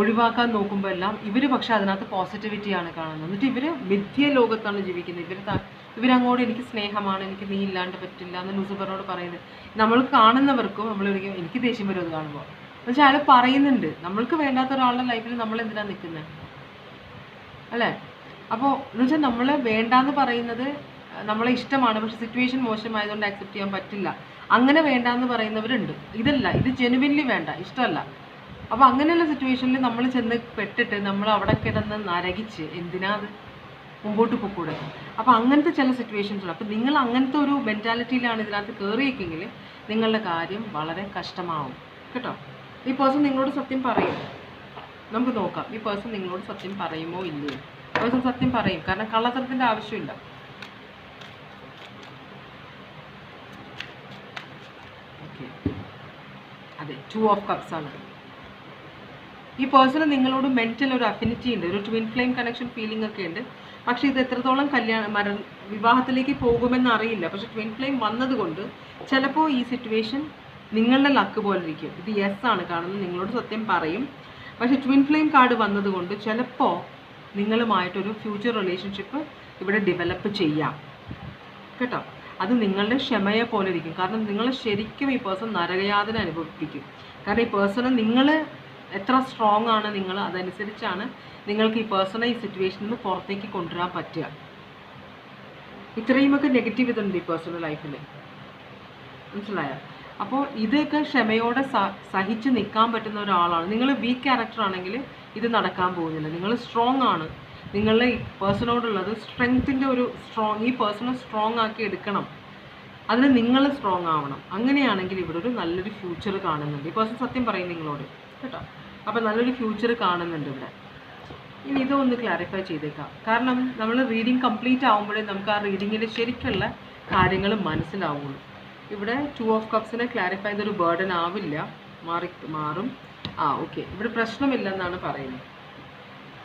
ഒഴിവാക്കാൻ നോക്കുമ്പോഴെല്ലാം ഇവർ പക്ഷേ അതിനകത്ത് പോസിറ്റിവിറ്റിയാണ് കാണുന്നത്. എന്നിട്ട് ഇവർ മിഥ്യ ലോകത്താണ് ജീവിക്കുന്നത്. ഇവരങ്ങോട്ട് എനിക്ക് സ്നേഹമാണ്, എനിക്ക് നീ ഇല്ലാണ്ട് പറ്റില്ല എന്ന് ലൂസിഫറിനോട് പറയുന്നത്. നമ്മൾ കാണുന്നവർക്കും നമ്മൾ ഒരിക്കലും എനിക്ക് ദേഷ്യം വരും അത് കാണുമ്പോൾ. എന്നുവെച്ചാൽ അയാൾ പറയുന്നുണ്ട്, നമ്മൾക്ക് വേണ്ടാത്ത ഒരാളുടെ ലൈഫിൽ നമ്മൾ എന്തിനാണ് നിൽക്കുന്നത്, അല്ലേ? അപ്പോൾ എന്ന് വെച്ചാൽ നമ്മൾ വേണ്ടാന്ന് പറയുന്നത് നമ്മളെ ഇഷ്ടമാണ്, പക്ഷെ സിറ്റുവേഷൻ മോശമായതുകൊണ്ട് ആക്സെപ്റ്റ് ചെയ്യാൻ പറ്റില്ല, അങ്ങനെ വേണ്ടാന്ന് പറയുന്നവരുണ്ട്. ഇതല്ല, ഇത് ജെനുവിൻലി വേണ്ട, ഇഷ്ടമല്ല. അപ്പോൾ അങ്ങനെയുള്ള സിറ്റുവേഷനിൽ നമ്മൾ ചെന്ന് പെട്ടിട്ട് നമ്മൾ അവിടെ കിടന്ന് നരകിച്ച് എന്തിനാ അത് മുമ്പോട്ട് പോയിക്കൂടെ? അപ്പോൾ അങ്ങനത്തെ ചില സിറ്റുവേഷൻസ് ഉണ്ട്. അപ്പോൾ നിങ്ങൾ അങ്ങനത്തെ ഒരു മെൻറ്റാലിറ്റിയിലാണ് ഇതിനകത്ത് കയറിയേക്കെങ്കിൽ നിങ്ങളുടെ കാര്യം വളരെ കഷ്ടമാവും കേട്ടോ. ഈ പേഴ്സൺ നിങ്ങളോട് സത്യം പറയും. നമുക്ക് നോക്കാം ഈ പേഴ്സൺ നിങ്ങളോട് സത്യം പറയുമോ ഇല്ലയോ. പേഴ്സൺ സത്യം പറയും, കാരണം കള്ളത്തരത്തിൻ്റെ ആവശ്യമില്ല. ഓക്കെ, അതെ, 2 ഓഫ് കപ്സ് ആണ്. ഈ പേഴ്സണ് നിങ്ങളോട് മെന്റൽ ഒരു അഫിനിറ്റി ഉണ്ട്, ഒരു ട്വിൻ ഫ്ലെയിം കണക്ഷൻ ഫീലിംഗ് ഒക്കെ ഉണ്ട്. പക്ഷേ ഇത് എത്രത്തോളം വിവാഹത്തിലേക്ക് പോകുമെന്ന് അറിയില്ല. പക്ഷെ ട്വിൻ ഫ്ലെയിം വന്നതുകൊണ്ട് ചിലപ്പോൾ ഈ സിറ്റുവേഷൻ നിങ്ങളുടെ ലക്ക് പോലെ ഇരിക്കും. ഇത് യെസ് ആണ് കാണുന്നത്, നിങ്ങളോട് സത്യം പറയും. പക്ഷെ ട്വിൻ ഫ്ലെയിം കാർഡ് വന്നതുകൊണ്ട് ചിലപ്പോൾ നിങ്ങളുമായിട്ടൊരു ഫ്യൂച്ചർ റിലേഷൻഷിപ്പ് ഇവിടെ ഡെവലപ്പ് ചെയ്യാം കേട്ടോ. അത് നിങ്ങളുടെ ക്ഷമയെ പോലെ ഇരിക്കും. കാരണം നിങ്ങൾ ശരിക്കും ഈ പേഴ്സൺ നരകയാതന അനുഭവിപ്പിക്കും. കാരണം ഈ പേഴ്സണ് നിങ്ങൾ എത്ര സ്ട്രോങ് ആണ്, നിങ്ങൾ അതനുസരിച്ചാണ് നിങ്ങൾക്ക് ഈ പേഴ്സണെ ഈ സിറ്റുവേഷനിൽ നിന്ന് പുറത്തേക്ക് കൊണ്ടുവരാൻ പറ്റുക. ഇത്രയുമൊക്കെ നെഗറ്റീവ് ഇതുണ്ട് ഈ പേഴ്സണൽ ലൈഫിൽ, മനസ്സിലായോ? അപ്പോൾ ഇതൊക്കെ ക്ഷമയോടെ സഹിച്ച് നിൽക്കാൻ പറ്റുന്ന ഒരാളാണ്. നിങ്ങൾ വീക്ക് ക്യാരക്ടർ ആണെങ്കിൽ ഇത് നടക്കാൻ പോകുന്നില്ല. നിങ്ങൾ സ്ട്രോങ് ആണ്. നിങ്ങളുടെ ഈ പേഴ്സണോടുള്ളത് സ്ട്രെങ്ത്തിൻ്റെ ഒരു ഈ പേഴ്സണെ സ്ട്രോങ് ആക്കി എടുക്കണം. അതിന് നിങ്ങൾ സ്ട്രോങ് ആവണം. അങ്ങനെയാണെങ്കിൽ ഇവിടെ ഒരു നല്ലൊരു ഫ്യൂച്ചർ കാണുന്നുണ്ട്. ഈ പേഴ്സൺ സത്യം പറയും നിങ്ങളോട് കേട്ടോ. അപ്പോൾ നല്ലൊരു ഫ്യൂച്ചർ കാണുന്നുണ്ട് ഇവിടെ. ഇനി ഇതൊന്ന് ക്ലാരിഫൈ ചെയ്തേക്കാം. കാരണം നമ്മൾ റീഡിങ് കംപ്ലീറ്റ് ആകുമ്പോഴേ നമുക്ക് ആ റീഡിങ്ങിൽ ശരിക്കുള്ള കാര്യങ്ങൾ മനസ്സിലാവുള്ളൂ. ഇവിടെ 2 ഓഫ് കപ്സിനെ ക്ലാരിഫൈ ചെയ്തൊരു ബേർഡൻ ആവില്ല, മാറും. ഓക്കെ, ഇവിടെ പ്രശ്നമില്ലെന്നാണ് പറയുന്നത്.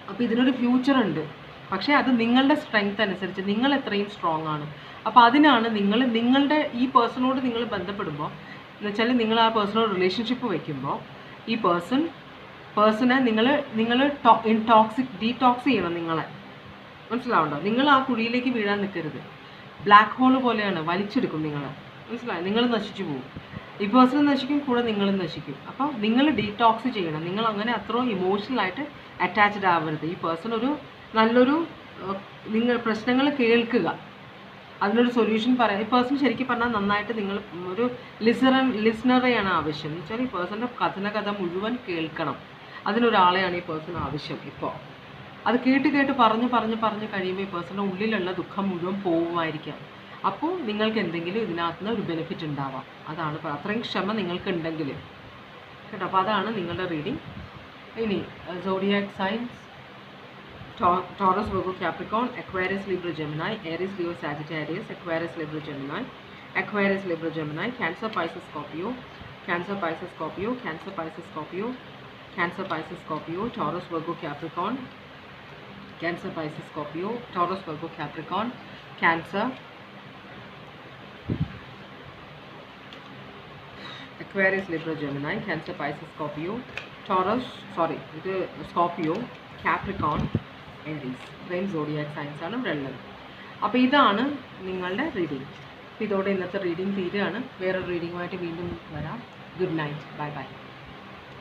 അപ്പോൾ ഇതിനൊരു ഫ്യൂച്ചർ ഉണ്ട്. പക്ഷേ അത് നിങ്ങളുടെ സ്ട്രെങ്ത് അനുസരിച്ച് നിങ്ങൾ എത്രയും സ്ട്രോങ് ആണ്. അപ്പോൾ അതിനാണ് നിങ്ങളുടെ ഈ പേഴ്സണോട് നിങ്ങൾ ബന്ധപ്പെടുമ്പോൾ, എന്നുവെച്ചാൽ നിങ്ങൾ ആ പേഴ്സണോട് റിലേഷൻഷിപ്പ് വയ്ക്കുമ്പോൾ ഈ പേഴ്സണെ നിങ്ങൾ ഡീടോക്സ് ചെയ്യണം. നിങ്ങളെ മനസ്സിലാവുണ്ടോ? നിങ്ങൾ ആ കുഴിയിലേക്ക് വീഴാൻ നിൽക്കരുത്. ബ്ലാക്ക് ഹോൾ പോലെയാണ്, വലിച്ചെടുക്കും നിങ്ങളെ, മനസ്സിലായോ? നിങ്ങൾ നശിച്ചു പോകും. ഈ പേഴ്സൺ നശിക്കും, കൂടെ നിങ്ങളും നശിക്കും. അപ്പോൾ നിങ്ങൾ ഡീടോക്സ് ചെയ്യണം. നിങ്ങൾ അങ്ങനെ അത്ര ഇമോഷണലായിട്ട് അറ്റാച്ച്ഡ് ആവരുത്. ഈ പേഴ്സൺ നല്ലൊരു നിങ്ങൾ പ്രശ്നങ്ങൾ കേൾക്കുക, അതിനൊരു സൊല്യൂഷൻ പറയാം. ഈ പേഴ്സൺ ശരിക്കും പറഞ്ഞാൽ നന്നായിട്ട് നിങ്ങൾ ഒരു ലിസണറെയാണ് ആവശ്യം. എന്ന് വെച്ചാൽ ഈ പേഴ്സൻ്റെ കഥ മുഴുവൻ കേൾക്കണം. അതിനൊരാളെയാണ് ഈ പേഴ്സൺ ആവശ്യം. ഇപ്പോൾ അത് കേട്ട് പറഞ്ഞ് കഴിയുമ്പോൾ ഈ പേഴ്സൻ്റെ ഉള്ളിലുള്ള ദുഃഖം മുഴുവൻ പോവുമായിരിക്കാം. അപ്പോൾ നിങ്ങൾക്ക് എന്തെങ്കിലും ഇതിനകത്ത് നിന്ന് ഒരു ബെനിഫിറ്റ് ഉണ്ടാവാം. അതാണ് അത്രയും ക്ഷമ നിങ്ങൾക്ക് ഉണ്ടെങ്കിൽ കേട്ടോ. അപ്പോൾ അതാണ് നിങ്ങളുടെ റീഡിങ്. ഇനി zodiac signs: Taurus, Virgo, Capricorn, Aquarius, Libra, Gemini, Aries, Leo, Sagittarius, Aquarius, Libra, Gemini, Aquarius, Libra, Gemini, Cancer, Pisces, Scorpio, Cancer, Pisces, Scorpio, Cancer, Pisces, Scorpio, Cancer, Pisces, Scorpio, Taurus, Virgo, Capricorn, Cancer, Pisces, Scorpio, Taurus, Virgo, Capricorn, Cancer, Aquarius, Libra, Gemini, Cancer, Pisces, Scorpio, Scorpio, Capricorn, Aries. ഇത്രയും zodiac signs ആണ് ഇവിടെ ഉള്ളത്. അപ്പോൾ ഇതാണ് നിങ്ങളുടെ reading. ഇതോടെ ഇന്നത്തെ reading തീരുകയാണ്. വേറൊരു റീഡിങ്ങുമായിട്ട് വീണ്ടും വരാം. Good night, bye bye.